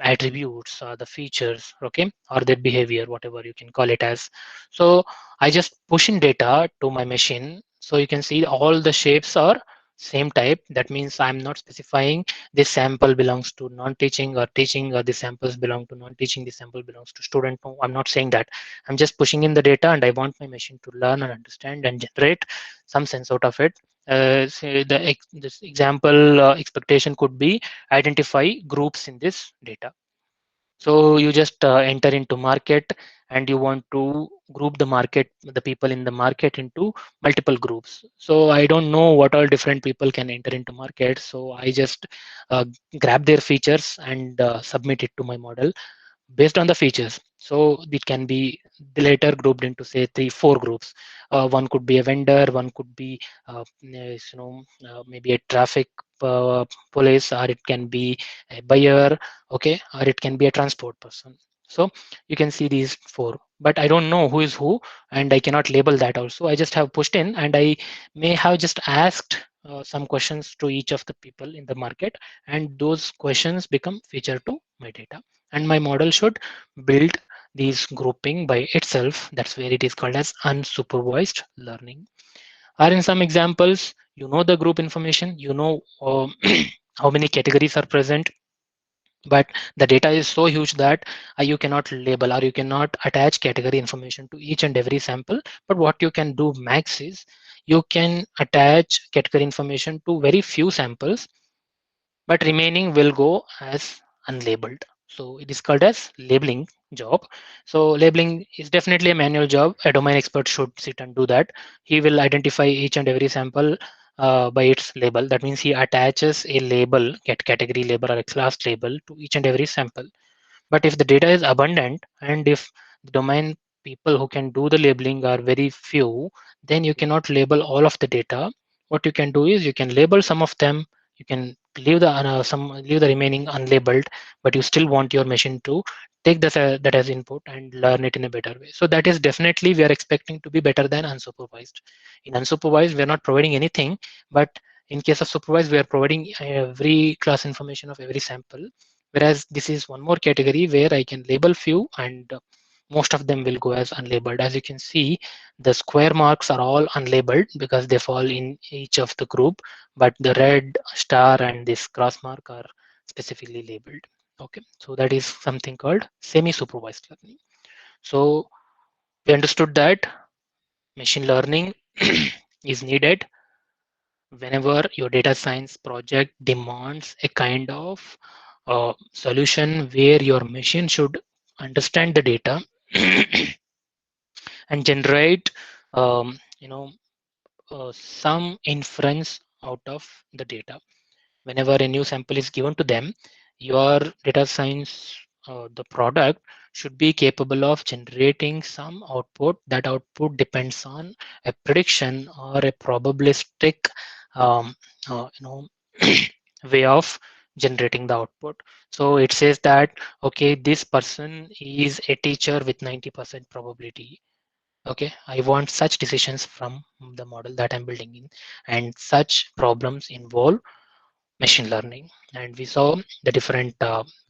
attributes or the features, okay, or their behavior, whatever you can call it as. So I just push in data to my machine, so you can see all the shapes are same type. That means I'm not specifying this sample belongs to non-teaching or teaching, or the samples belong to non-teaching, this sample belongs to student. No, I'm not saying that. I'm just pushing in the data, and I want my machine to learn and understand and generate some sense out of it. Say this example expectation could be identify groups in this data. So you just enter into market, and you want to group the people in the market into multiple groups. So I don't know what all different people can enter into market. So I just uh, grab their features and submit it to my model based on the features. So it can be later grouped into say 3 4 groups. One could be a vendor, one could be maybe a traffic police, or it can be a buyer, okay, or it can be a transport person. So you can see these 4, but I don't know who is who, and I cannot label that also. I just have pushed in, and I may have just asked some questions to each of the people in the market, and those questions become feature to my data, and my model should build these grouping by itself. That's where it is called as unsupervised learning. Or in some examples, you know the group information, you know how many categories are present, but the data is so huge that you cannot label or you cannot attach category information to each and every sample. But what you can do max is you can attach category information to very few samples, but remaining will go as unlabeled. So it is called as labeling job. So labeling is definitely a manual job. A domain expert should sit and do that. He will identify each and every sample by its label. That means he attaches a label, category label or a class label to each and every sample. But if the data is abundant, and if the domain people who can do the labeling are very few, then you cannot label all of the data. What you can do is you can label some of them, you can leave the remaining unlabeled, but you still want your machine to take that as input and learn it in a better way. So that is definitely we are expecting to be better than unsupervised. In unsupervised, we are not providing anything, but in case of supervised, we are providing every class information of every sample. Whereas this is one more category where I can label few, and most of them will go as unlabeled. As you can see, the square marks are all unlabeled because they fall in each of the group, but the red star and this cross mark are specifically labeled. Okay, so that is something called semi-supervised learning. So we understood that machine learning is needed whenever your data science project demands a kind of solution where your machine should understand the data and generate some inference out of the data. Whenever a new sample is given to them, your data science the product should be capable of generating some output. That output depends on a prediction or a probabilistic um, uh, you know way of generating the output. So it says that okay, this person is a teacher with 90% probability. Okay, I want such decisions from the model that I'm building in, and such problems involve machine learning, and we saw the different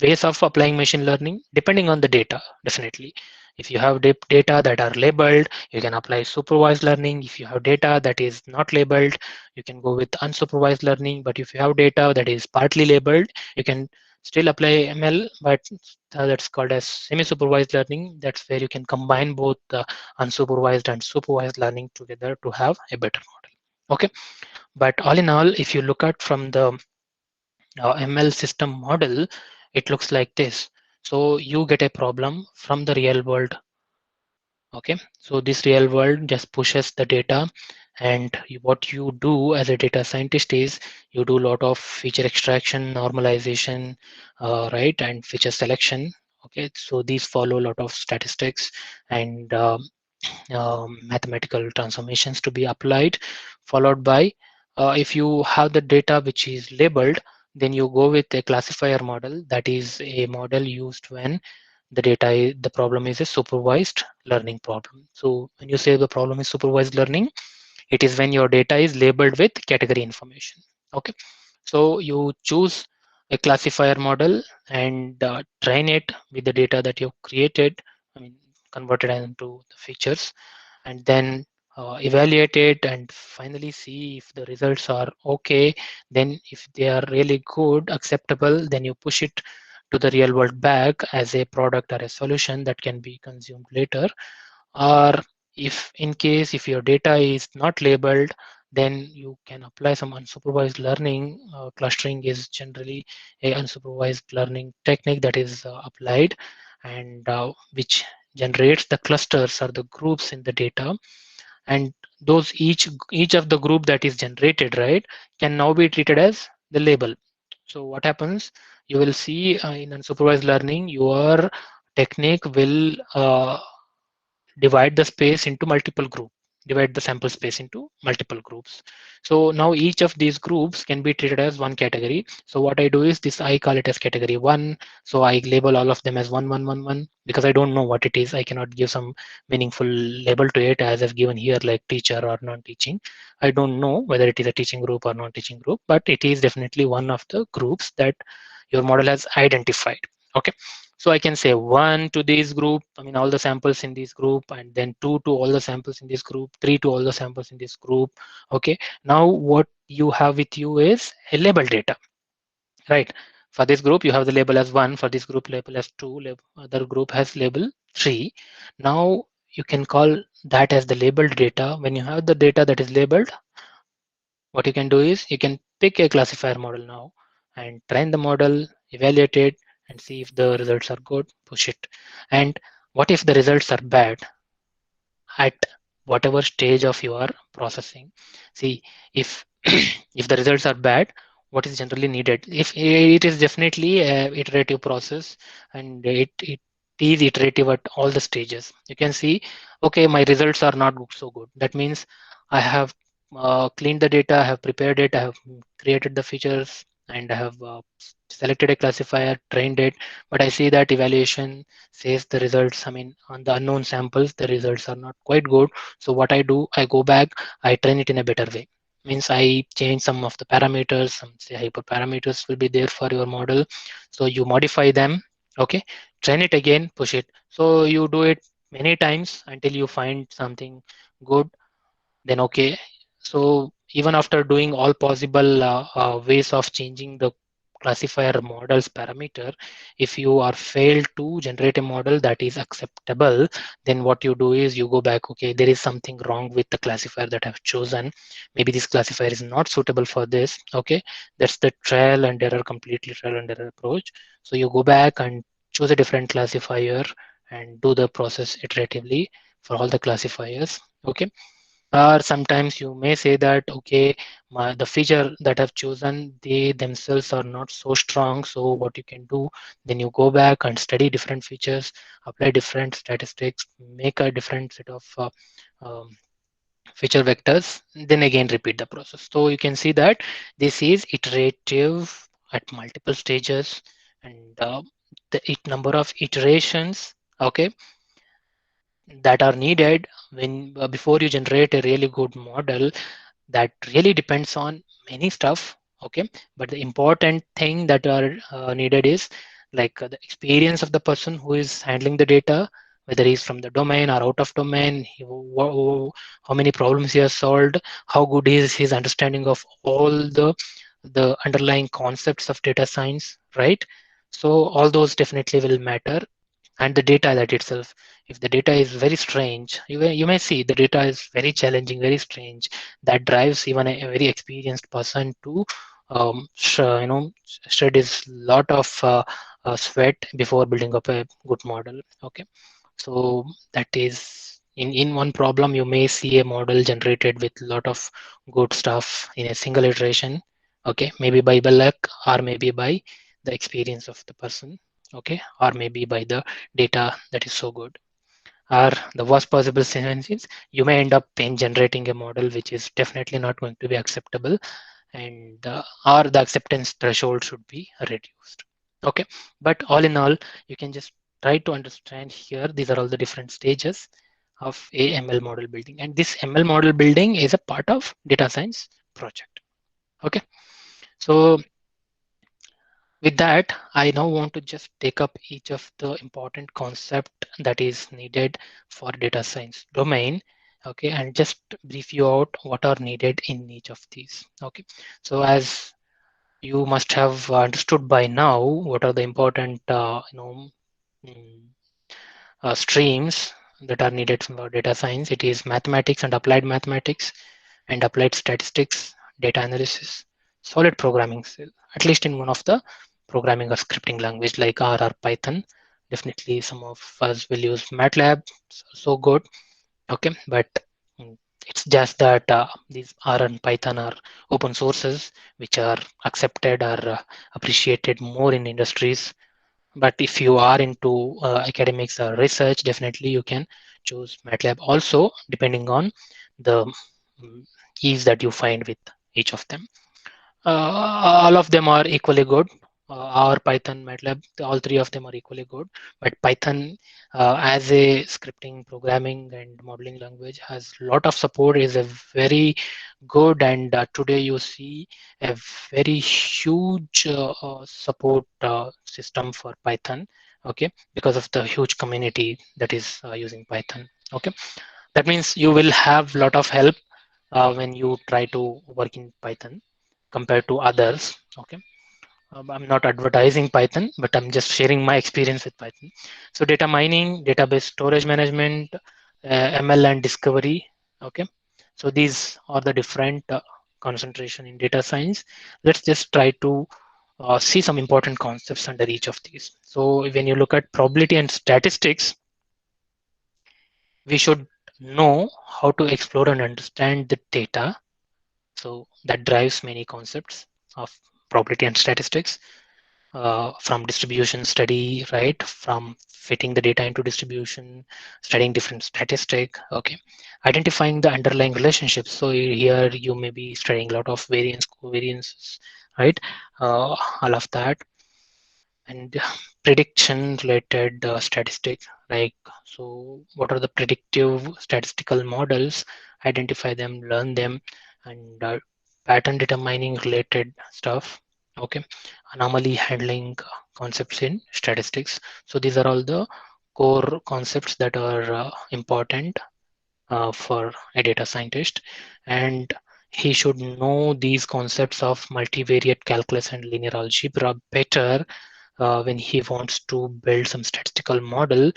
ways of applying machine learning depending on the data. Definitely, if you have data that are labeled, you can apply supervised learning. If you have data that is not labeled, you can go with unsupervised learning. But if you have data that is partly labeled, you can still apply ML, but that's called as semi-supervised learning. That's where you can combine both the unsupervised and supervised learning together to have a better model. Okay, but all in all, if you look at from the ML system model, it looks like this. So you get a problem from the real world. Okay, so this real world just pushes the data, and what you do as a data scientist is you do a lot of feature extraction, normalization, right, and feature selection. Okay, so these follow a lot of statistics and mathematical transformations to be applied, followed by if you have the data which is labeled, then you go with a classifier model. That is a model used when the problem is a supervised learning problem. So when you say the problem is supervised learning, it is when your data is labeled with category information. Okay, so you choose a classifier model and train it with the data that you've created, I mean converted into the features, and then evaluate it and finally see if the results are okay. Then if they are really good, acceptable, then you push it to the real world back as a product or a solution that can be consumed later. Or if in case if your data is not labeled, then you can apply some unsupervised learning. Clustering is generally a unsupervised learning technique that is applied, and which generates the clusters or the groups in the data, and those each of the group that is generated, right, can now be treated as the label. So what happens, you will see in unsupervised learning, your technique will divide the space into multiple groups, divide the sample space into multiple groups. So now each of these groups can be treated as one category. So what I do is this, I call it as category 1. So I label all of them as 1 1 1 1 because I don't know what it is. I cannot give some meaningful label to it as I've given here, like teacher or non-teaching. I don't know whether it is a teaching group or non-teaching group, but it is definitely one of the groups that your model has identified. Okay, so I can say 1 to this group, I mean all the samples in this group, and then 2 to all the samples in this group, 3 to all the samples in this group. Okay, now what you have with you is a label data, right? For this group, you have the label as 1, for this group label as 2, other group has label 3. Now you can call that as the labeled data. When you have the data that is labeled, what you can do is you can pick a classifier model now and train the model, evaluate it, and see if the results are good, push it. And what if the results are bad at whatever stage of your processing? See, if if the results are bad, what is generally needed? If it is definitely a iterative process, and it is iterative at all the stages. You can see, okay, my results are not so good. That means I have cleaned the data, I have prepared it, I have created the features, and I have selected a classifier, trained it, but I see that evaluation says the results, I mean, on the unknown samples, the results are not quite good. So what I do, I go back, I train it in a better way. Means I change some of the parameters, some say hyperparameters will be there for your model. So you modify them, okay, train it again, push it. So you do it many times until you find something good, then okay. So even after doing all possible ways of changing the classifier model's parameter, if you are failed to generate a model that is acceptable, then what you do is you go back, okay, there is something wrong with the classifier that I've chosen. Maybe this classifier is not suitable for this. Okay, that's the trial and error, completely trial and error approach. So you go back and choose a different classifier and do the process iteratively for all the classifiers. Okay, or sometimes you may say that, okay, the feature that I've chosen, they themselves are not so strong. So what you can do, then you go back and study different features, apply different statistics, make a different set of um, feature vectors, then again repeat the process. So you can see that this is iterative at multiple stages, and the number of iterations, okay, that are needed when before you generate a really good model, that really depends on many stuff. Okay, but the important thing that are needed is like the experience of the person who is handling the data, whether he's from the domain or out of domain, how many problems he has solved, how good is his understanding of all the underlying concepts of data science, right? So all those definitely will matter. And the data that itself, if the data is very strange, you may see the data is very challenging, very strange, that drives even a very experienced person to shed his lot of sweat before building up a good model. Okay, so that is in one problem you may see a model generated with a lot of good stuff in a single iteration. Okay, maybe by luck or maybe by the experience of the person. Okay, or maybe by the data that is so good. Or the worst possible scenario is you may end up in generating a model which is definitely not going to be acceptable, and or the acceptance threshold should be reduced. Okay, but all in all, you can just try to understand here. These are all the different stages of a ML model building, and this ML model building is a part of data science project. Okay, so with that, I now want to just take up each of the important concept that is needed for data science domain. Okay, and just brief you out what are needed in each of these. Okay, so as you must have understood by now what are the important mm, streams that are needed for data science. It is mathematics and applied statistics, data analysis, solid programming skill, at least in one of the programming or scripting language like R or Python. Definitely some of us will use MATLAB, so good. Okay, but mm, it's just that these R and Python are open sources which are accepted or appreciated more in industries. But if you are into academics or research, definitely you can choose MATLAB also, depending on the mm, ease that you find with each of them. All of them are equally good. R, Python, MATLAB, all three of them are equally good. But Python, as a scripting, programming, and modeling language, has a lot of support. Is a very good, and today you see a very huge support system for Python. Okay, because of the huge community that is using Python. Okay, that means you will have a lot of help when you try to work in Python compared to others. Okay, I'm not advertising Python, but I'm just sharing my experience with Python. So data mining, database storage management, ML and discovery. Okay, so these are the different concentration in data science. Let's just try to see some important concepts under each of these. So when you look at probability and statistics, we should know how to explore and understand the data. So that drives many concepts of probability and statistics, from distribution study, right? From fitting the data into distribution, studying different statistic. Okay, identifying the underlying relationships. So here you may be studying a lot of variance, covariances, right? All of that, and prediction related statistic, like, so what are the predictive statistical models, identify them, learn them, and pattern determining related stuff. Okay, anomaly handling concepts in statistics. So these are all the core concepts that are important for a data scientist, and he should know these concepts of multivariate calculus and linear algebra better when he wants to build some statistical model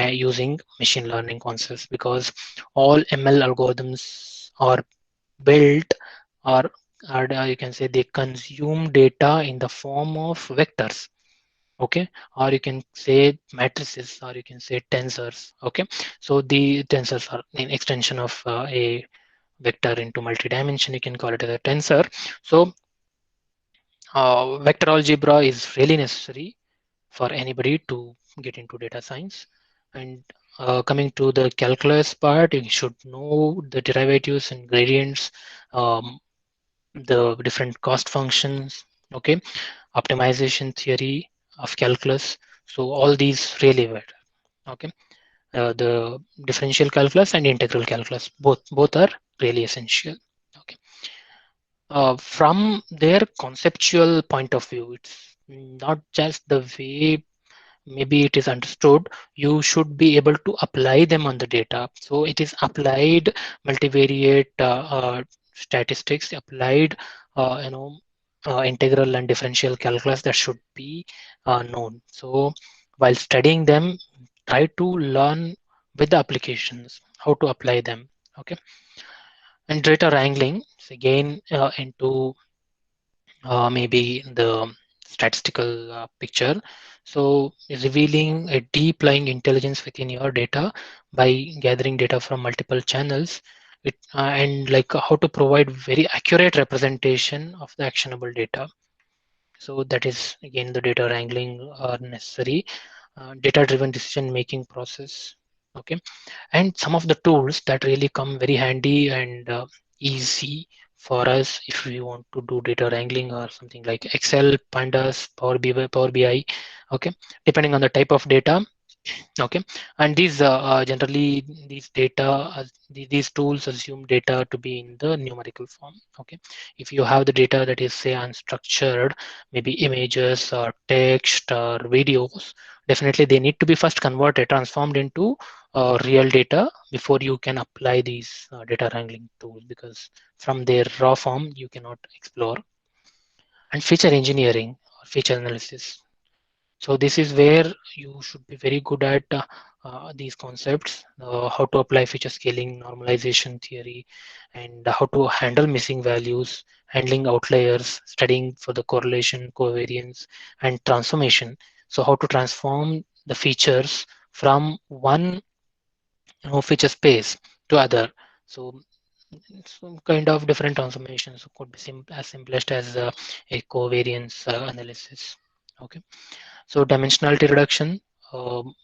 using machine learning concepts, because all ML algorithms are built, or you can say they consume data in the form of vectors. Okay, or you can say matrices, or you can say tensors. Okay, so the tensors are an extension of a vector into multi-dimension. You can call it as a tensor. So vector algebra is really necessary for anybody to get into data science. And coming to the calculus part, you should know the derivatives and gradients, the different cost functions. Okay, optimization theory of calculus. So all these really matter. Okay, the differential calculus and integral calculus, both are really essential. Okay, from their conceptual point of view. It's not just the way maybe it is understood. You should be able to apply them on the data. So it is applied multivariate statistics, applied integral and differential calculus that should be known. So while studying them, try to learn with the applications how to apply them. Okay. And data wrangling is again into maybe the statistical picture. So revealing a deep lying intelligence within your data by gathering data from multiple channels, and like how to provide very accurate representation of the actionable data. So that is again the data wrangling are necessary, data driven decision making process. Okay. And some of the tools that really come very handy and easy for us if we want to do data wrangling or something like Excel, Pandas, Power BI. Okay, depending on the type of data. Okay, and these generally these data, these tools assume data to be in the numerical form. Okay, if you have the data that is say unstructured, maybe images or text or videos, definitely they need to be first converted, transformed into real data before you can apply these data wrangling tools, because from their raw form you cannot explore. And feature engineering or feature analysis, so this is where you should be very good at these concepts, how to apply feature scaling, normalization theory, and how to handle missing values, handling outliers, studying for the correlation, covariance, and transformation. So how to transform the features from one feature space to other. So some kind of different transformations could be as simplest as a covariance analysis. Okay. So dimensionality reduction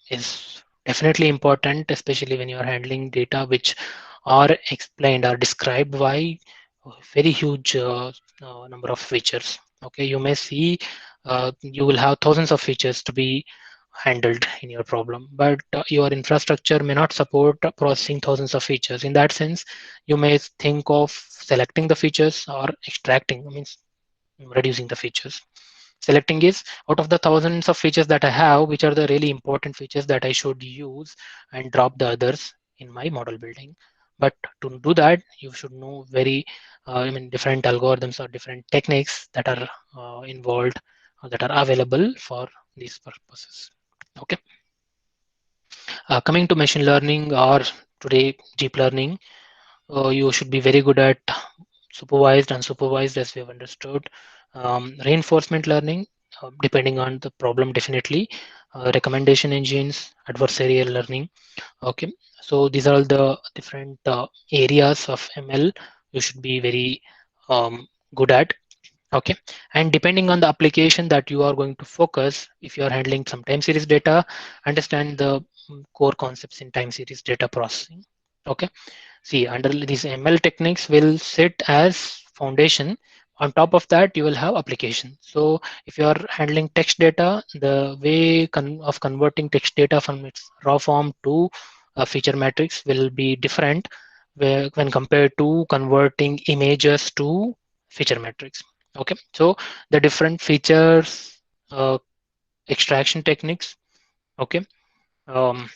is definitely important, especially when you are handling data which are explained or described by a very huge number of features. Okay, you may see you will have thousands of features to be handled in your problem, but your infrastructure may not support processing thousands of features. In that sense, you may think of selecting the features or extracting, means reducing the features. Selecting is out of the thousands of features that I have, which are the really important features that I should use, and drop the others in my model building. But to do that, you should know very, different algorithms or different techniques that are involved or that are available for these purposes. Okay. Coming to machine learning or today deep learning, you should be very good at supervised, unsupervised, as we have understood. Reinforcement learning, depending on the problem, definitely. Recommendation engines, adversarial learning. Okay, so these are all the different areas of ML you should be very good at. Okay, and depending on the application that you are going to focus, if you are handling some time series data, understand the core concepts in time series data processing. Okay, see, under these ML techniques will sit as foundation. On top of that, you will have application. So if you are handling text data, the way of converting text data from its raw form to a feature matrix will be different when compared to converting images to feature matrix. Okay, so the different features, extraction techniques, okay, um,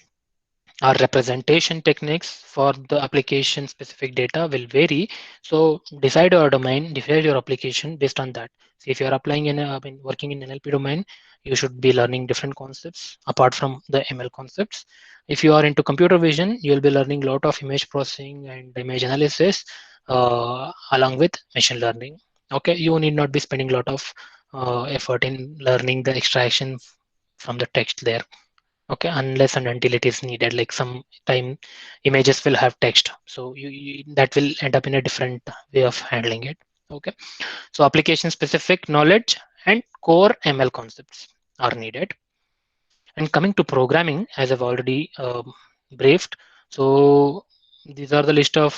our representation techniques for the application specific data will vary. So decide your domain, decide your application based on that. So if you're applying in working in NLP domain, you should be learning different concepts apart from the ML concepts. If you are into computer vision, you'll be learning a lot of image processing and image analysis along with machine learning. Okay, you need not be spending a lot of effort in learning the extraction from the text there. Okay, unless and until it is needed, like some time images will have text, so that will end up in a different way of handling it. Okay, so application specific knowledge and core ML concepts are needed. And coming to programming, as I've already briefed, so these are the list of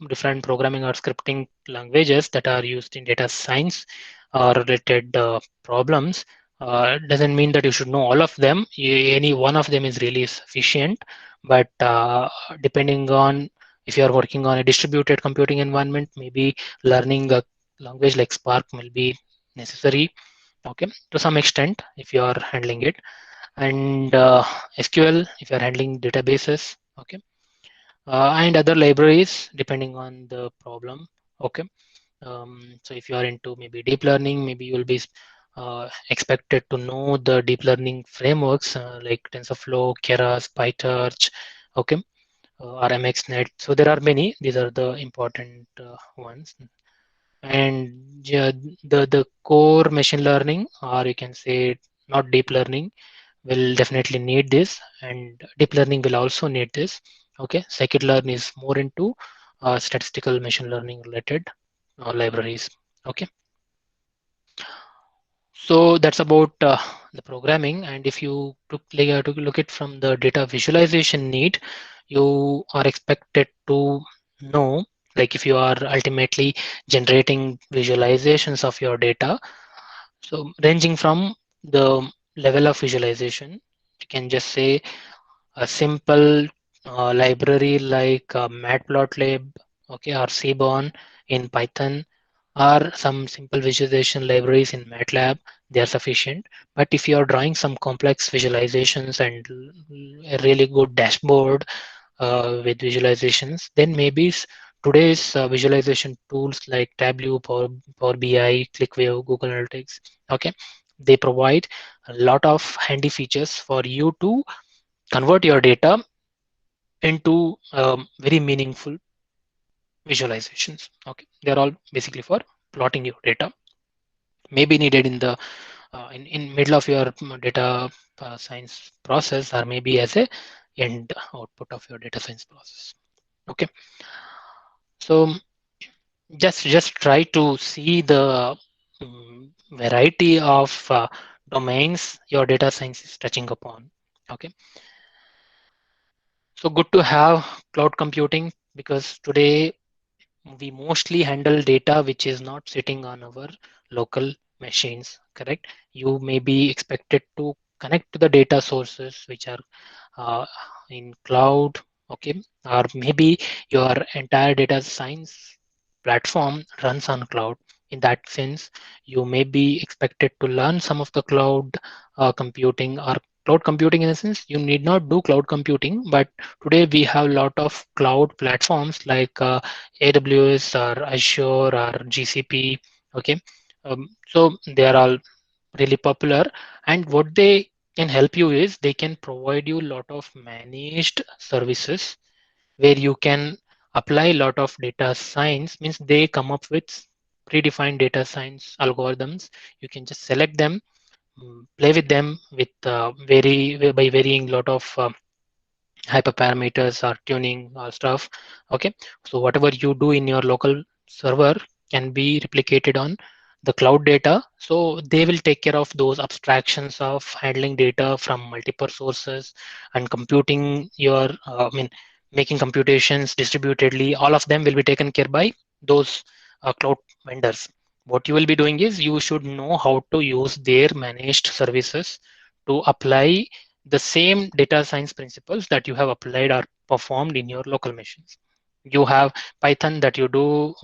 different programming or scripting languages that are used in data science or related problems. Doesn't mean that you should know all of them. Any one of them is really sufficient, but depending on if you are working on a distributed computing environment, maybe learning language like Spark will be necessary, okay, to some extent if you are handling it. And SQL if you are handling databases, okay, and other libraries depending on the problem, okay. So if you are into maybe deep learning, maybe you will be expected to know the deep learning frameworks like TensorFlow, Keras, PyTorch, okay, or MXNet. So there are many. These are the important ones. And yeah, the core machine learning, or you can say not deep learning, will definitely need this, and deep learning will also need this. Okay, scikit-learn is more into statistical machine learning related libraries. Okay, so that's about the programming. And if you took look it from the data visualization need, you are expected to know, like if you are ultimately generating visualizations of your data, so ranging from the level of visualization, you can just say a simple library like matplotlib, okay, or seaborn in Python, or some simple visualization libraries in MATLAB, they are sufficient. But if you are drawing some complex visualizations and a really good dashboard with visualizations, then maybe today's visualization tools like Tableau, Power BI, ClickView, Google Analytics, okay, they provide a lot of handy features for you to convert your data into very meaningful visualizations. Okay, they're all basically for plotting your data. Maybe needed in the in middle of your data science process, or maybe as a end output of your data science process. Okay, so just try to see the variety of domains your data science is touching upon. Okay, so good to have cloud computing, because today we mostly handle data which is not sitting on our local machines, correct? You may be expected to connect to the data sources which are uh, in cloud, okay, or maybe your entire data science platform runs on cloud. In that sense, you may be expected to learn some of the cloud computing, or cloud computing in a sense. You need not do cloud computing, but today we have a lot of cloud platforms like AWS or Azure or GCP. Okay, so they are all really popular, and what they can help you is they can provide you a lot of managed services where you can apply a lot of data science. Means they come up with predefined data science algorithms. You can just select them, play with them with by varying lot of hyperparameters or tuning or stuff. Okay, so whatever you do in your local server can be replicated on the cloud data, so they will take care of those abstractions of handling data from multiple sources and computing your making computations distributedly. All of them will be taken care by those cloud vendors. What you will be doing is you should know how to use their managed services to apply the same data science principles that you have applied or performed in your local machines. You have Python that you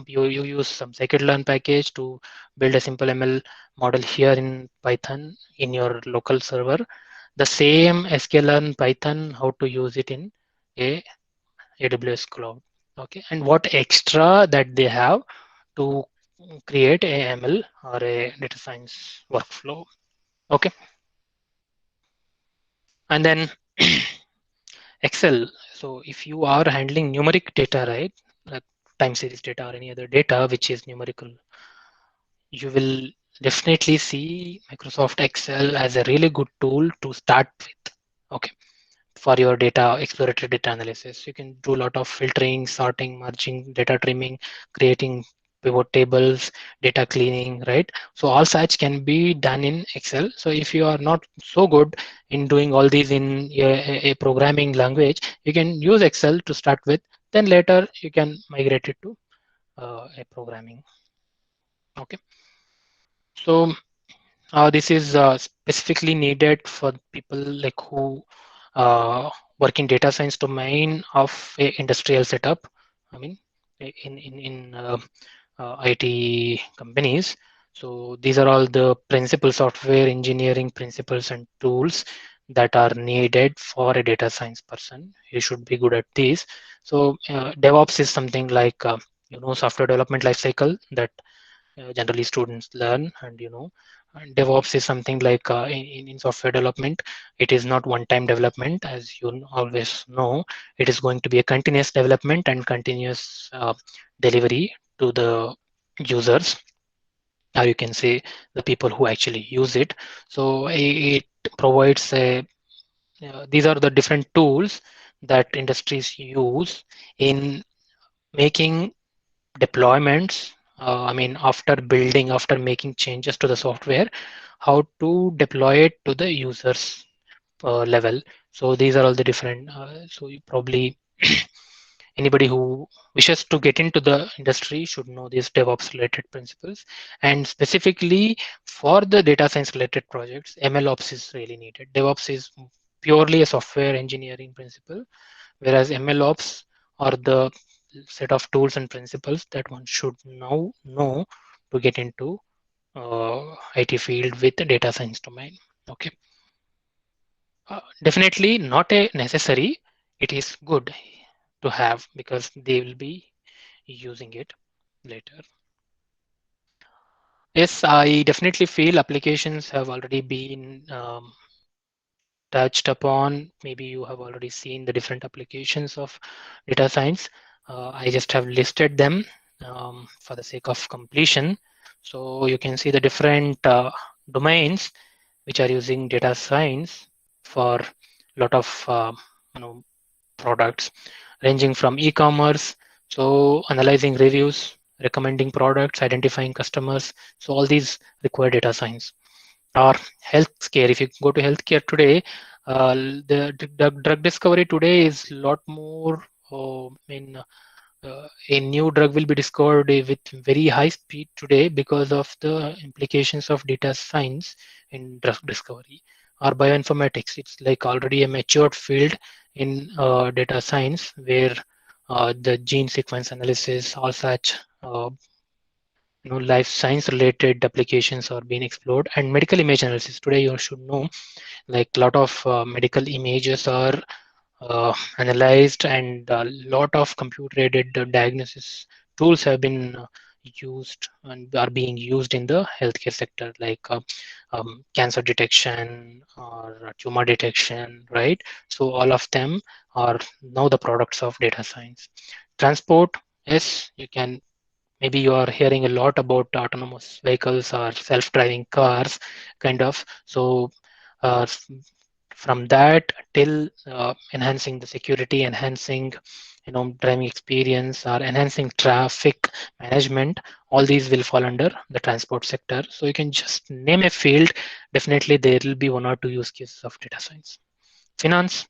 use some scikit-learn package to build a simple ML model here in Python in your local server. The same sklearn Python, how to use it in a AWS cloud. Okay, and what extra that they have to create a ML or a data science workflow. Okay, and then Excel. So if you are handling numeric data, right, like time series data or any other data which is numerical, you will definitely see Microsoft Excel as a really good tool to start with. Okay, for your data exploratory data analysis, you can do a lot of filtering, sorting, merging, data trimming, creating pivot tables, data cleaning, right? So all such can be done in Excel. So if you are not so good in doing all these in a programming language, you can use Excel to start with. Then later you can migrate it to a programming. Okay. So this is specifically needed for people like who work in data science domain of a industrial setup. I mean, in IT companies. So these are all the principal software engineering principles and tools that are needed for a data science person. You should be good at these. So DevOps is something like software development lifecycle that generally students learn, and DevOps is something like in software development, it is not one-time development, as you always know. It is going to be a continuous development and continuous delivery to the users, or you can say the people who actually use it. So it provides these are the different tools that industries use in making deployments. After making changes to the software, how to deploy it to the users level. So these are all the different. So you probably anybody who wishes to get into the industry should know these DevOps related principles. And specifically for the data science related projects, MLOps is really needed. DevOps is purely a software engineering principle, whereas MLOps are the set of tools and principles that one should now know to get into IT field with the data science domain. Okay, definitely not a necessary. It is good to have because they will be using it later. Yes, I definitely feel applications have already been touched upon. Maybe you have already seen the different applications of data science. I just have listed them for the sake of completion. So you can see the different domains which are using data science for a lot of products, ranging from e-commerce, so analyzing reviews, recommending products, identifying customers. So all these require data science. Or healthcare. If you go to healthcare today, the drug discovery today is a lot more. A new drug will be discovered with very high speed today because of the implications of data science in drug discovery. Or bioinformatics, it's like already a matured field in data science where the gene sequence analysis, all such life science related applications are being explored. And medical image analysis today, you should know, like a lot of medical images are analyzed, and a lot of computer aided diagnosis tools have been used and are being used in the healthcare sector, like cancer detection or tumor detection, right? So all of them are now the products of data science. Transport, yes, you can. Maybe you are hearing a lot about autonomous vehicles or self-driving cars, kind of. So uh, from that till enhancing the security, enhancing driving experience, or enhancing traffic management, all these will fall under the transport sector. So you can just name a field. Definitely there will be one or two use cases of data science. Finance.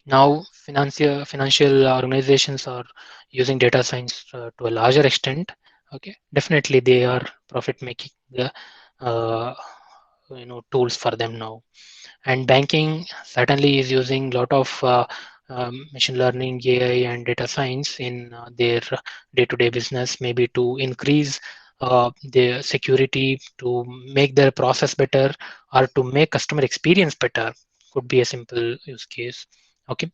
Now, financial organizations are using data science to a larger extent. Okay, definitely they are profit making the tools for them now. And banking certainly is using a lot of machine learning, AI, and data science in their day-to-day business, maybe to increase their security, to make their process better, or to make customer experience better. Could be a simple use case. Okay.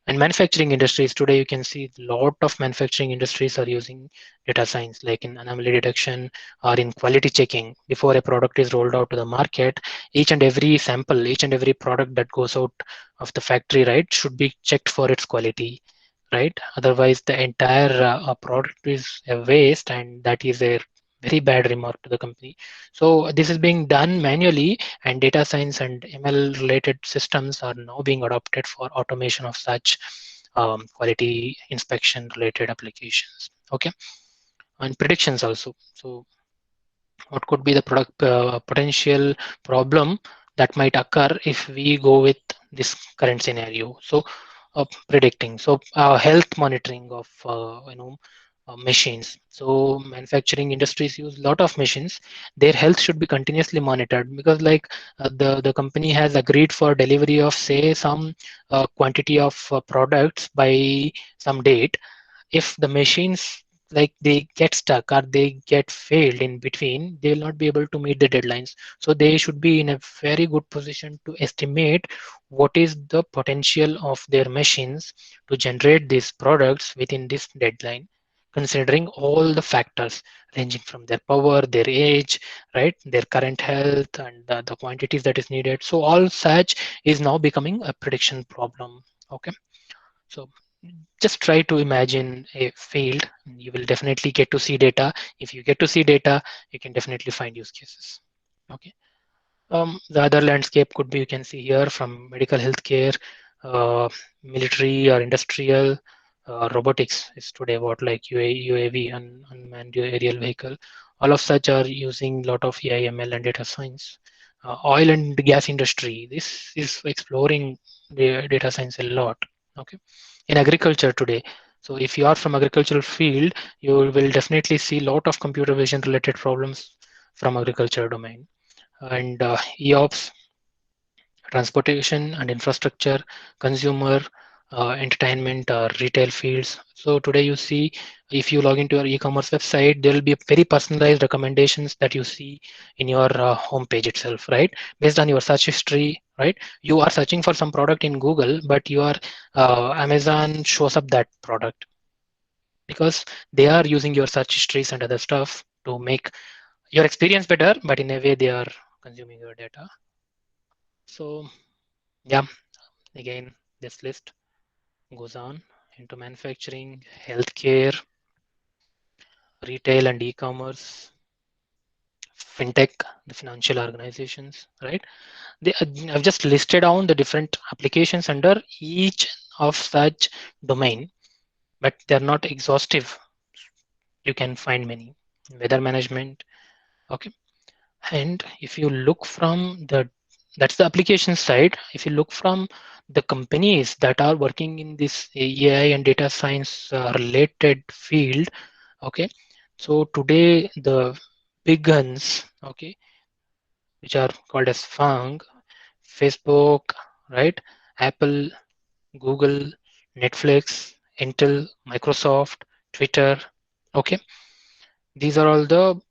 And manufacturing industries today, you can see a lot of manufacturing industries are using data science, like in anomaly detection or in quality checking. Before a product is rolled out to the market, each and every sample, each and every product that goes out of the factory, right, should be checked for its quality, right? Otherwise, the entire product is a waste, and that is a very bad remark to the company. So this is being done manually, and data science and ML related systems are now being adopted for automation of such quality inspection related applications. Okay, and predictions also. So what could be the potential problem that might occur if we go with this current scenario? So predicting, so health monitoring of machines. So manufacturing industries use a lot of machines. Their health should be continuously monitored, because like the company has agreed for delivery of, say, some quantity of products by some date. If the machines like they get stuck or they get failed in between, they will not be able to meet the deadlines. So they should be in a very good position to estimate what is the potential of their machines to generate these products within this deadline, considering all the factors ranging from their power, their age, right, their current health, and the quantities that is needed. So all such is now becoming a prediction problem. Okay, so just try to imagine a field. You will definitely get to see data. If you get to see data, you can definitely find use cases. Okay. The other landscape could be, you can see here, from medical healthcare, uh, military or industrial, robotics is today what, like UAV, unmanned aerial vehicle. All of such are using a lot of AI, ML, and data science. Oil and gas industry, this is exploring the data science a lot. Okay, in agriculture today. So if you are from agricultural field, you will definitely see a lot of computer vision related problems from agriculture domain. And EOPS, transportation and infrastructure, consumer, entertainment, retail fields. So today you see, if you log into your e-commerce website, there will be very personalized recommendations that you see in your homepage itself, right? Based on your search history, right? You are searching for some product in Google, but your Amazon shows up that product because they are using your search histories and other stuff to make your experience better, but in a way they are consuming your data. So yeah, again, this list goes on into manufacturing, healthcare, retail and e-commerce, fintech, the financial organizations, right? They, I've just listed down the different applications under each of such domain, but they're not exhaustive. You can find many. Weather management, okay. And if you look from the, that's the application side. If you look from the companies that are working in this AI and data science related field, okay. So today the big guns, okay, which are called as FANG, Facebook, right, Apple, Google, Netflix, Intel, Microsoft, Twitter, okay. These are all the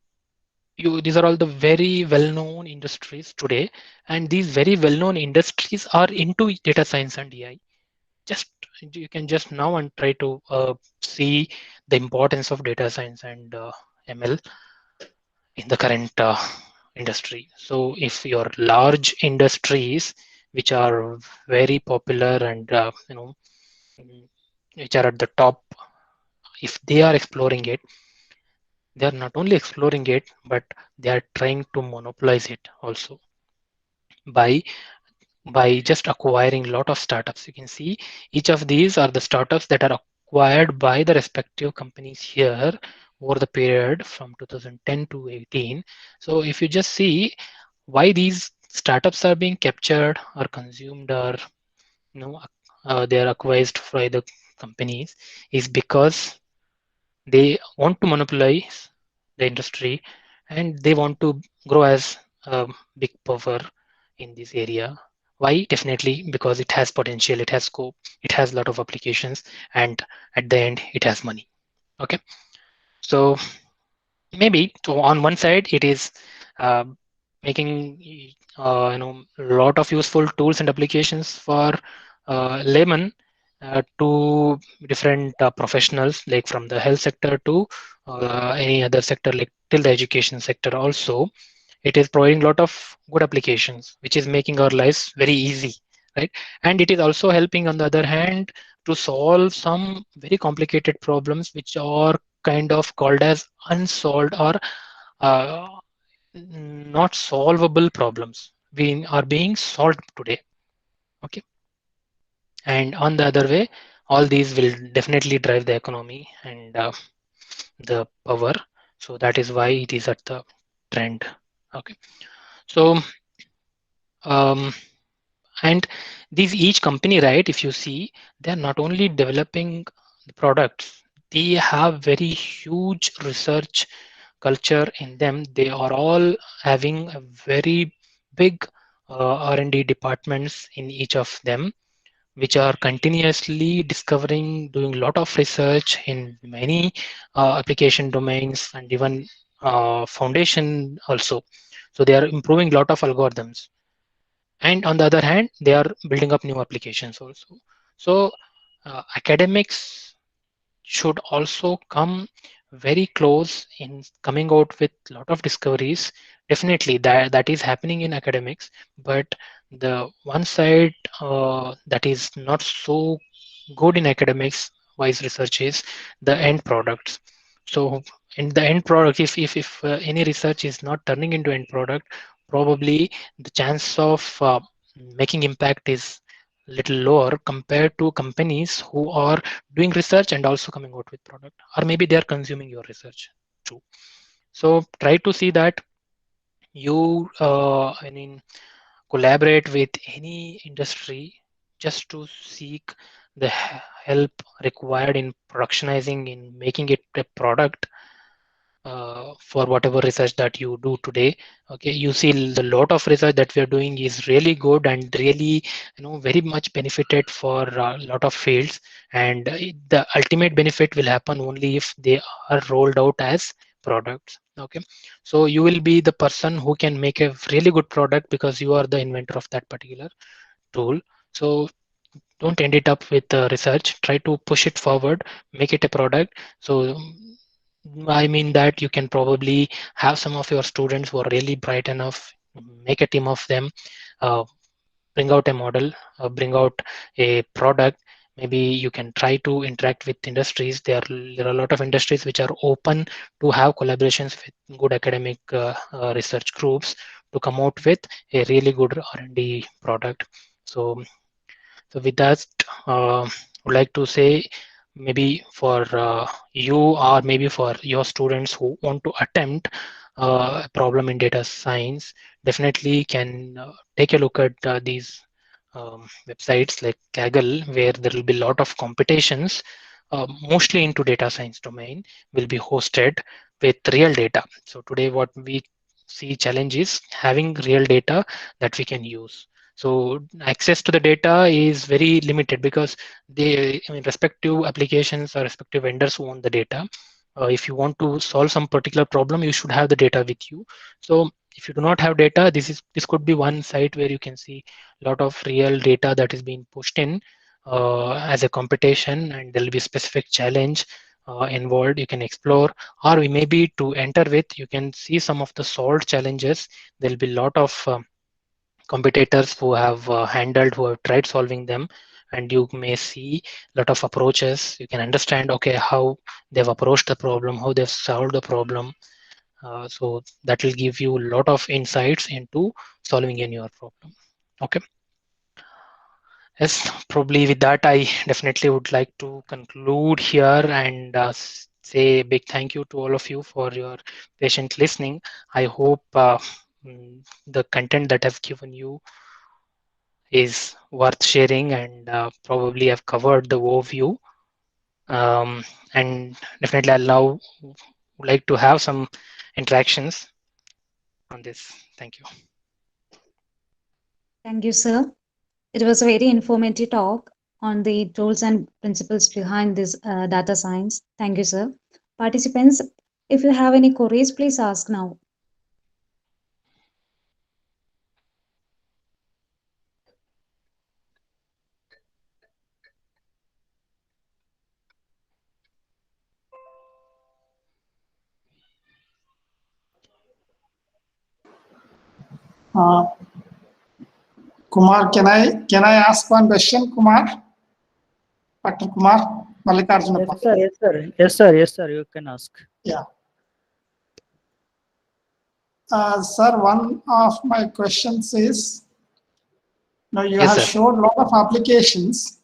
these are all the very well-known industries today, and these very well-known industries are into data science and AI. Just you can just now and try to see the importance of data science and ML in the current industry. So if your large industries which are very popular and mm, which are at the top, if they are exploring it, they are not only exploring it, but they are trying to monopolize it also by just acquiring a lot of startups. You can see each of these are the startups that are acquired by the respective companies here over the period from 2010 to 18. So if you just see why these startups are being captured or consumed, or you know they are acquired by the companies, is because they want to monopolize the industry and they want to grow as a big power in this area. Why? Definitely because it has potential, it has scope, it has a lot of applications, and at the end, it has money. Okay, so maybe on one side it is uh, making a lot of useful tools and applications for laymen, to different professionals, like from the health sector to any other sector, like till the education sector also. It is providing a lot of good applications which is making our lives very easy, right? And it is also helping, on the other hand, to solve some very complicated problems which are kind of called as unsolved or uh, not solvable problems being are being solved today. Okay, and on the other way, all these will definitely drive the economy and the power. So that is why it is at the trend. Okay, so um, and these each company, right, if you see, they're not only developing the products, they have very huge research culture in them. They are all having a very big R&D departments in each of them. which are continuously discovering, doing a lot of research in many application domains and even foundation also. So they are improving a lot of algorithms. And on the other hand, they are building up new applications also. So academics should also come very close in coming out with a lot of discoveries. Definitely that is happening in academics, but the one side that is not so good in academics wise research is the end products. So in the end product, if any research is not turning into end product, probably the chance of making impact is little lower compared to companies who are doing research and also coming out with product, or maybe they are consuming your research too. So try to see that you collaborate with any industry just to seek the help required in productionizing, in making it a product for whatever research that you do today. Okay, you see the lot of research that we are doing is really good and really very much benefited for a lot of fields, and the ultimate benefit will happen only if they are rolled out as products. Okay, so you will be the person who can make a really good product because you are the inventor of that particular tool. So don't end it up with research, try to push it forward, make it a product. So I mean that you can probably have some of your students who are really bright enough, make a team of them, bring out a model, bring out a product. Maybe you can try to interact with industries. There are a lot of industries which are open to have collaborations with good academic research groups to come out with a really good R&D product. So with that, I would like to say, maybe for you or maybe for your students who want to attempt a problem in data science, definitely can take a look at these websites like Kaggle, where there will be a lot of competitions, mostly into data science domain, will be hosted with real data. So today what we see challenge is having real data that we can use. So access to the data is very limited because respective applications or respective vendors who own the data. If you want to solve some particular problem, you should have the data with you. So if you do not have data, this could be one site where you can see a lot of real data that is being pushed in as a competition, and there will be specific challenge involved. You can explore, or we maybe to enter with, you can see some of the solved challenges. There will be a lot of competitors who have who have tried solving them, and you may see a lot of approaches. You can understand, okay, how they've approached the problem, how they've solved the problem. So that will give you a lot of insights into solving in your problem. Okay. Yes, probably with that, I definitely would like to conclude here and say a big thank you to all of you for your patient listening. I hope the content that I've given you is worth sharing, and probably I've covered the overview. And definitely I'll now would like to have some interactions on this. Thank you. Thank you, sir. It was a very informative talk on the tools and principles behind this data science. Thank you, sir. Participants, if you have any queries, please ask now. Kumar, can I ask one question, Kumar? Dr. Kumar Mallikarjuna. Yes, sir. Yes, sir. Yes, sir. Yes, sir. You can ask. Yeah. Sir, one of my questions is, now you Yes, have sir. showed a lot of applications.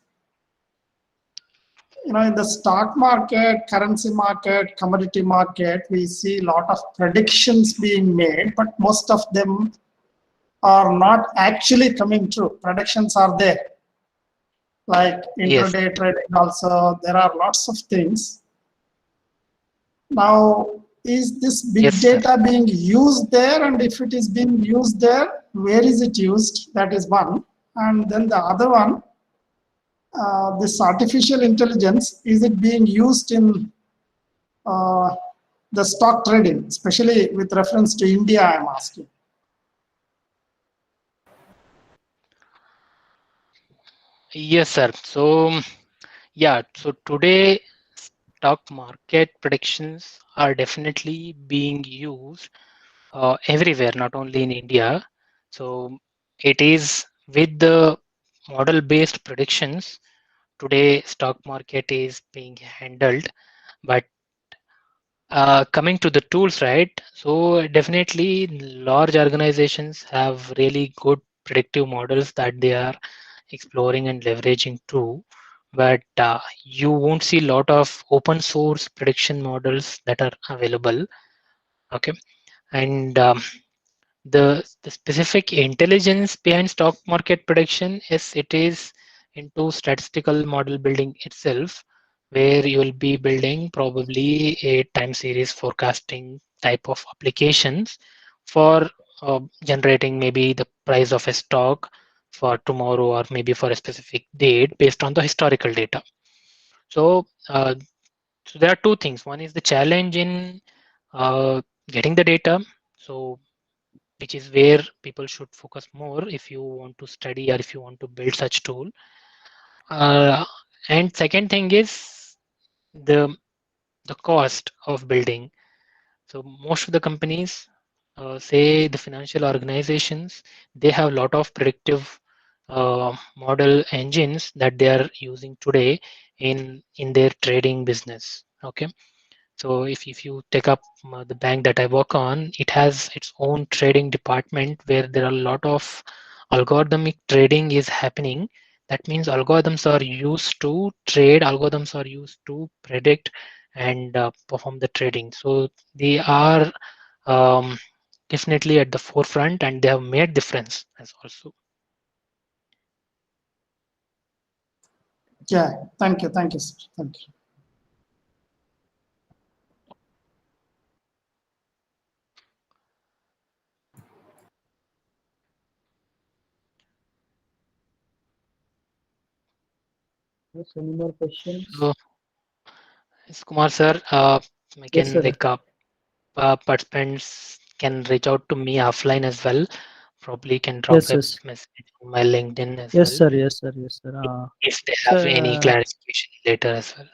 In the stock market, currency market, commodity market, we see a lot of predictions being made, but most of them are not actually coming true. Predictions are there. Like Yes. intraday trading also, there are lots of things. Now, is this big Yes, sir. data being used there? And if it is being used there, where is it used? That is one. And then the other one, this artificial intelligence, is it being used in the stock trading, especially with reference to India, I'm asking. Yes, sir. So, yeah, so today stock market predictions are definitely being used everywhere, not only in India. So, it is with the model-based predictions. Today, stock market is being handled, but coming to the tools, right? So definitely large organizations have really good predictive models that they are exploring and leveraging too. But you won't see a lot of open source prediction models that are available. Okay, and the specific intelligence behind stock market prediction is it is into statistical model building itself, where you will be building probably a time series forecasting type of applications for generating maybe the price of a stock for tomorrow or maybe for a specific date based on the historical data. So, so there are two things. One is the challenge in getting the data. So which is where people should focus more if you want to study or if you want to build such tool. Uh, and second thing is the the cost of building. So most of the companies, say the financial organizations, they have a lot of predictive model engines that they are using today in their trading business. Okay, so if you take up the bank that I work on, it has its own trading department where there are a lot of algorithmic trading is happening. That means algorithms are used to trade, algorithms are used to predict and perform the trading. So they are um, definitely at the forefront and they have made difference as also. Yeah, thank you, sir. Thank you. Yes, any more questions? So, yes, Kumar sir, I Yes, can sir. like participants can reach out to me offline as well. Probably can drop Yes, a yes. message on my LinkedIn as Yes, well sir. Yes, sir. Yes, sir. if they have any Sir, clarification later as well.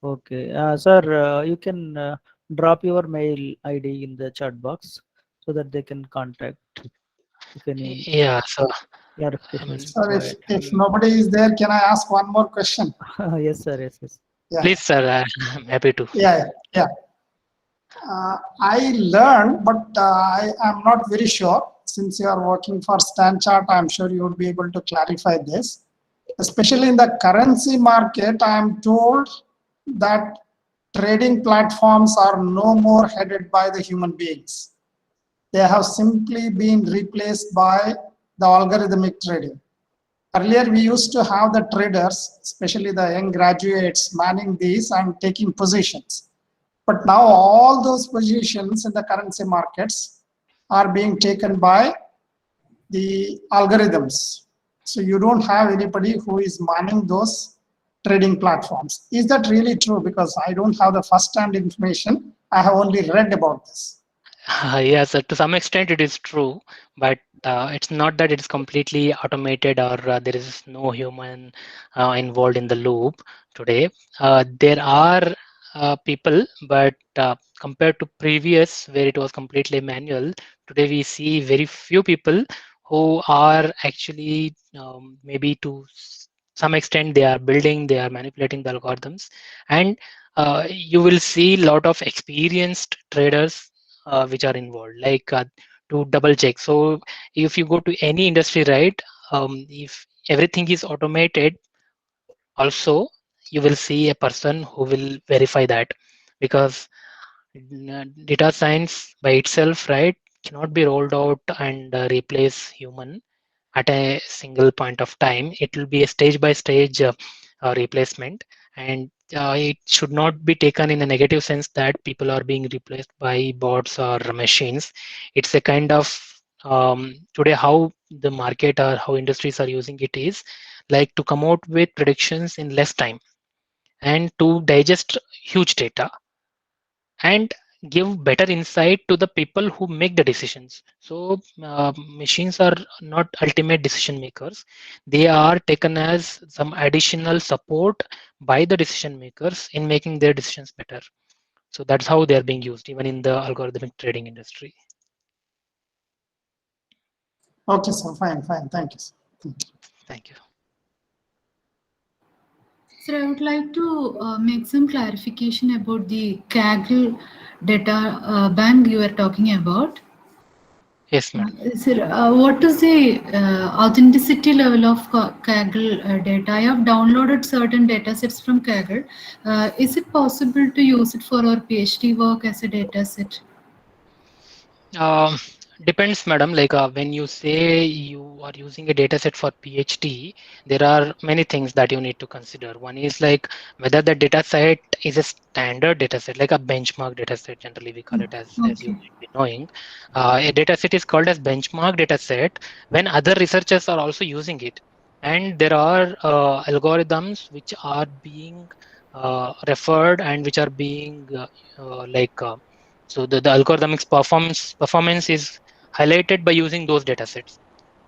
okay. Sir, you can drop your mail ID in the chat box so that they can contact if any Yeah, so I clarification mean, is Sir, required. if nobody is there, can I ask one more question? Yes, sir. Yes, yes. Yeah, please, sir, I'm happy to. yeah. I learned, but I am not very sure. Since you are working for StanChart, I'm sure you would be able to clarify this. Especially in the currency market, I am told that trading platforms are no more headed by the human beings. They have simply been replaced by the algorithmic trading. Earlier, we used to have the traders, especially the young graduates, manning these and taking positions. But now all those positions in the currency markets are being taken by the algorithms. So you don't have anybody who is manning those trading platforms. Is that really true? Because I don't have the first-hand information. I have only read about this. Yes, to some extent it is true, but it's not that it's completely automated or there is no human involved in the loop today. There are people, but compared to previous where it was completely manual, today we see very few people who are actually maybe to some extent they are building, they are manipulating the algorithms, and you will see a lot of experienced traders which are involved, like to double check. So if you go to any industry, right, if everything is automated, also you will see a person who will verify that, because data science by itself, right, cannot be rolled out and replace human at a single point of time. It will be a stage by stage replacement, and it should not be taken in a negative sense that people are being replaced by bots or machines. It's a kind of today how the market or how industries are using it is like to come out with predictions in less time and to digest huge data and give better insight to the people who make the decisions. So machines are not ultimate decision makers. They are taken as some additional support by the decision makers in making their decisions better. So that's how they are being used even in the algorithmic trading industry. Okay, sir. Fine. Thank you, sir. Thank you. Sir, I would like to make some clarification about the Kaggle data bank you were talking about. Yes, madam. Sir, what is the authenticity level of Kaggle data? I have downloaded certain data sets from Kaggle. Is it possible to use it for our PhD work as a data set? Um, Depends, madam. Like when you say you are using a data set for PhD, there are many things that you need to consider. One is like whether the data set is a standard data set, like a benchmark data set. Generally, we call it as you Okay. might be knowing. A data set is called as benchmark data set when other researchers are also using it, and there are algorithms which are being referred and which are being so the algorithmic performance is highlighted by using those data sets.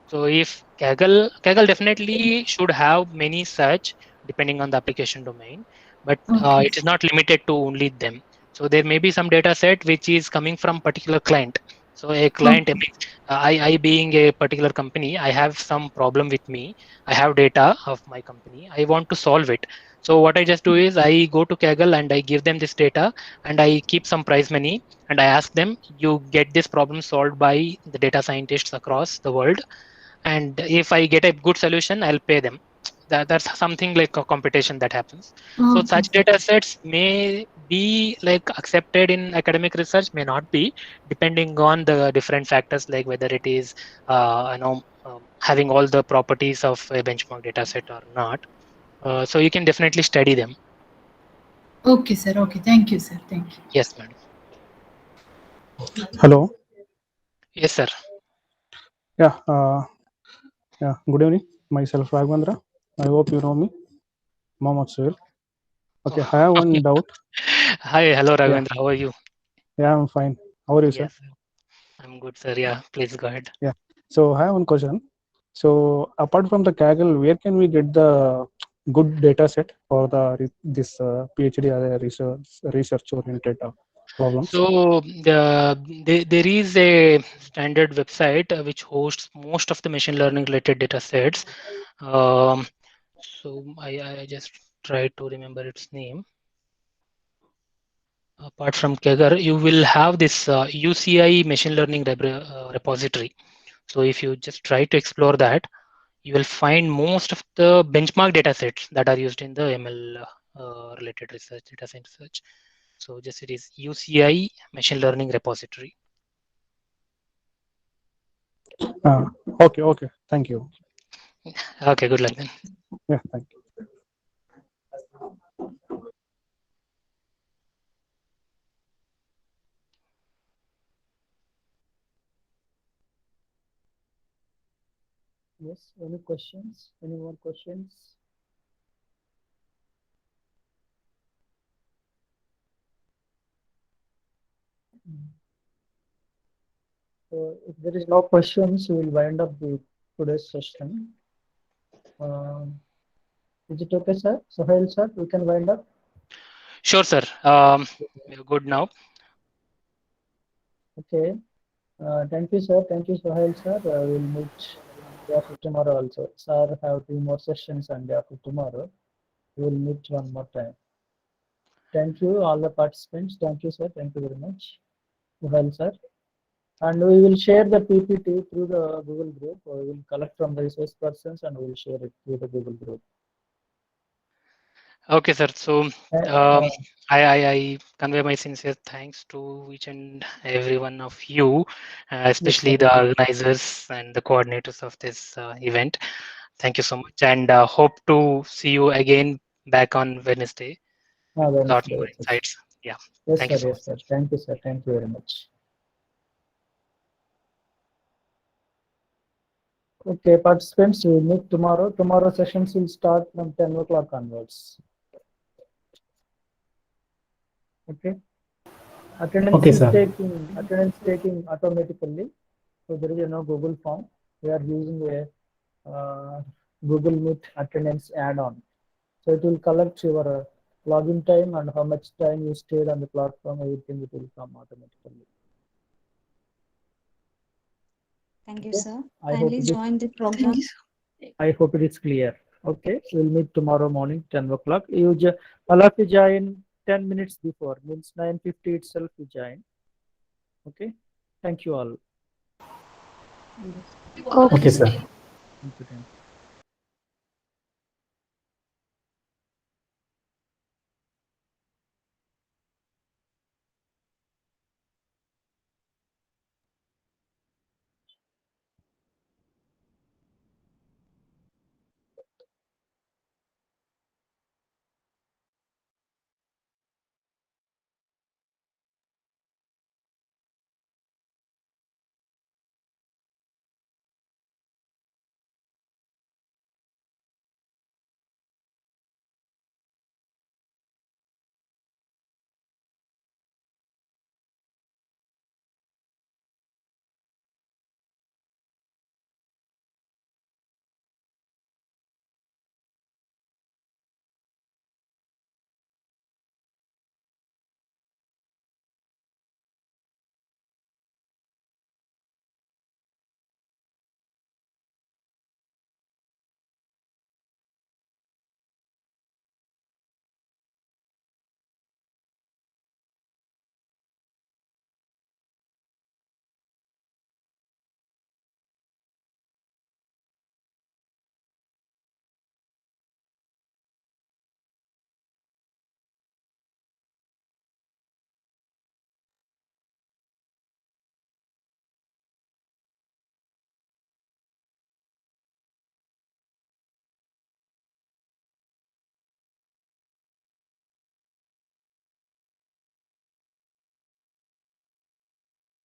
So if Kaggle definitely should have many such depending on the application domain, but Okay. it is not limited to only them. So there may be some data set which is coming from particular client. So a client, Okay. I being a particular company, I have some problem with me. I have data of my company. I want to solve it. So what I just do is I go to Kaggle and I give them this data and I keep some prize money and I ask them, you get this problem solved by the data scientists across the world, and if I get a good solution, I'll pay them. That's something like a competition that happens. So Okay, such sir. data sets may be like accepted in academic research, may not be, depending on the different factors like whether it is having all the properties of a benchmark data set or not. So you can definitely study them. Okay, sir. Okay. Thank you, sir. Thank you. Yes, madam. Hello. Yes, sir. Yeah. Good evening. Myself Raghavendra. I hope you know me, Mohammed Suhail. Okay. I have one doubt. Hi, hello, Yeah. Raghavendra. How are you? Yeah, I'm fine. How are you, sir? Yes, I'm good, sir. Yeah, please go ahead. Yeah. So I have one question. So apart from the Kaggle, where can we get the good data set for this PhD or research oriented problems? So there is a standard website which hosts most of the machine learning related data sets. So I just try to remember its name. Apart from Kaggle, you will have this UCI machine learning repository. So if you just try to explore that, you will find most of the benchmark data sets that are used in the ML related research, data science research. So just it is UCI machine learning repository. Okay. Okay. Thank you. Okay, good luck then. Yeah. Thank you. Yes, any questions? Any more questions? So if there is no questions, we will wind up the today's session. Is it okay, sir? Sohail, sir, we can wind up? Sure, sir. We're good now. Okay. Thank you, sir. Thank you, Sohail, sir. We'll meet day after tomorrow also. Sir, have 2 more sessions and day after tomorrow. We'll meet one more time. Thank you, all the participants. Thank you, sir. Thank you very much. Sohail, sir. And we will share the PPT through the Google group. We will collect from the resource persons and we will share it through the Google group. Okay, sir. So Uh, I convey my sincere thanks to each and every one of you, yes, especially sir. the organizers and the coordinators of this event. Thank you so much, and hope to see you again back on Wednesday with a lot Wednesday. more Yes, insights. Yeah, yes, thank you sir. so Yes, much. sir. Thank you, sir. Thank you very much. Okay, participants, we will meet tomorrow. Tomorrow sessions will start from 10 o'clock onwards. Okay. Attendance Okay, is sir. taking automatically. So there is no Google form. We are using a Google Meet attendance add-on. So it will collect your login time and how much time you stayed on the platform. Everything it will come automatically. Thank you, Okay. sir. I hope Kindly it is, join the program. I hope it is clear. Okay, we'll meet tomorrow morning 10 o'clock. All of you join 10 minutes before, means 9:50 itself you join. Okay, thank you all. Okay, sir. Thank you.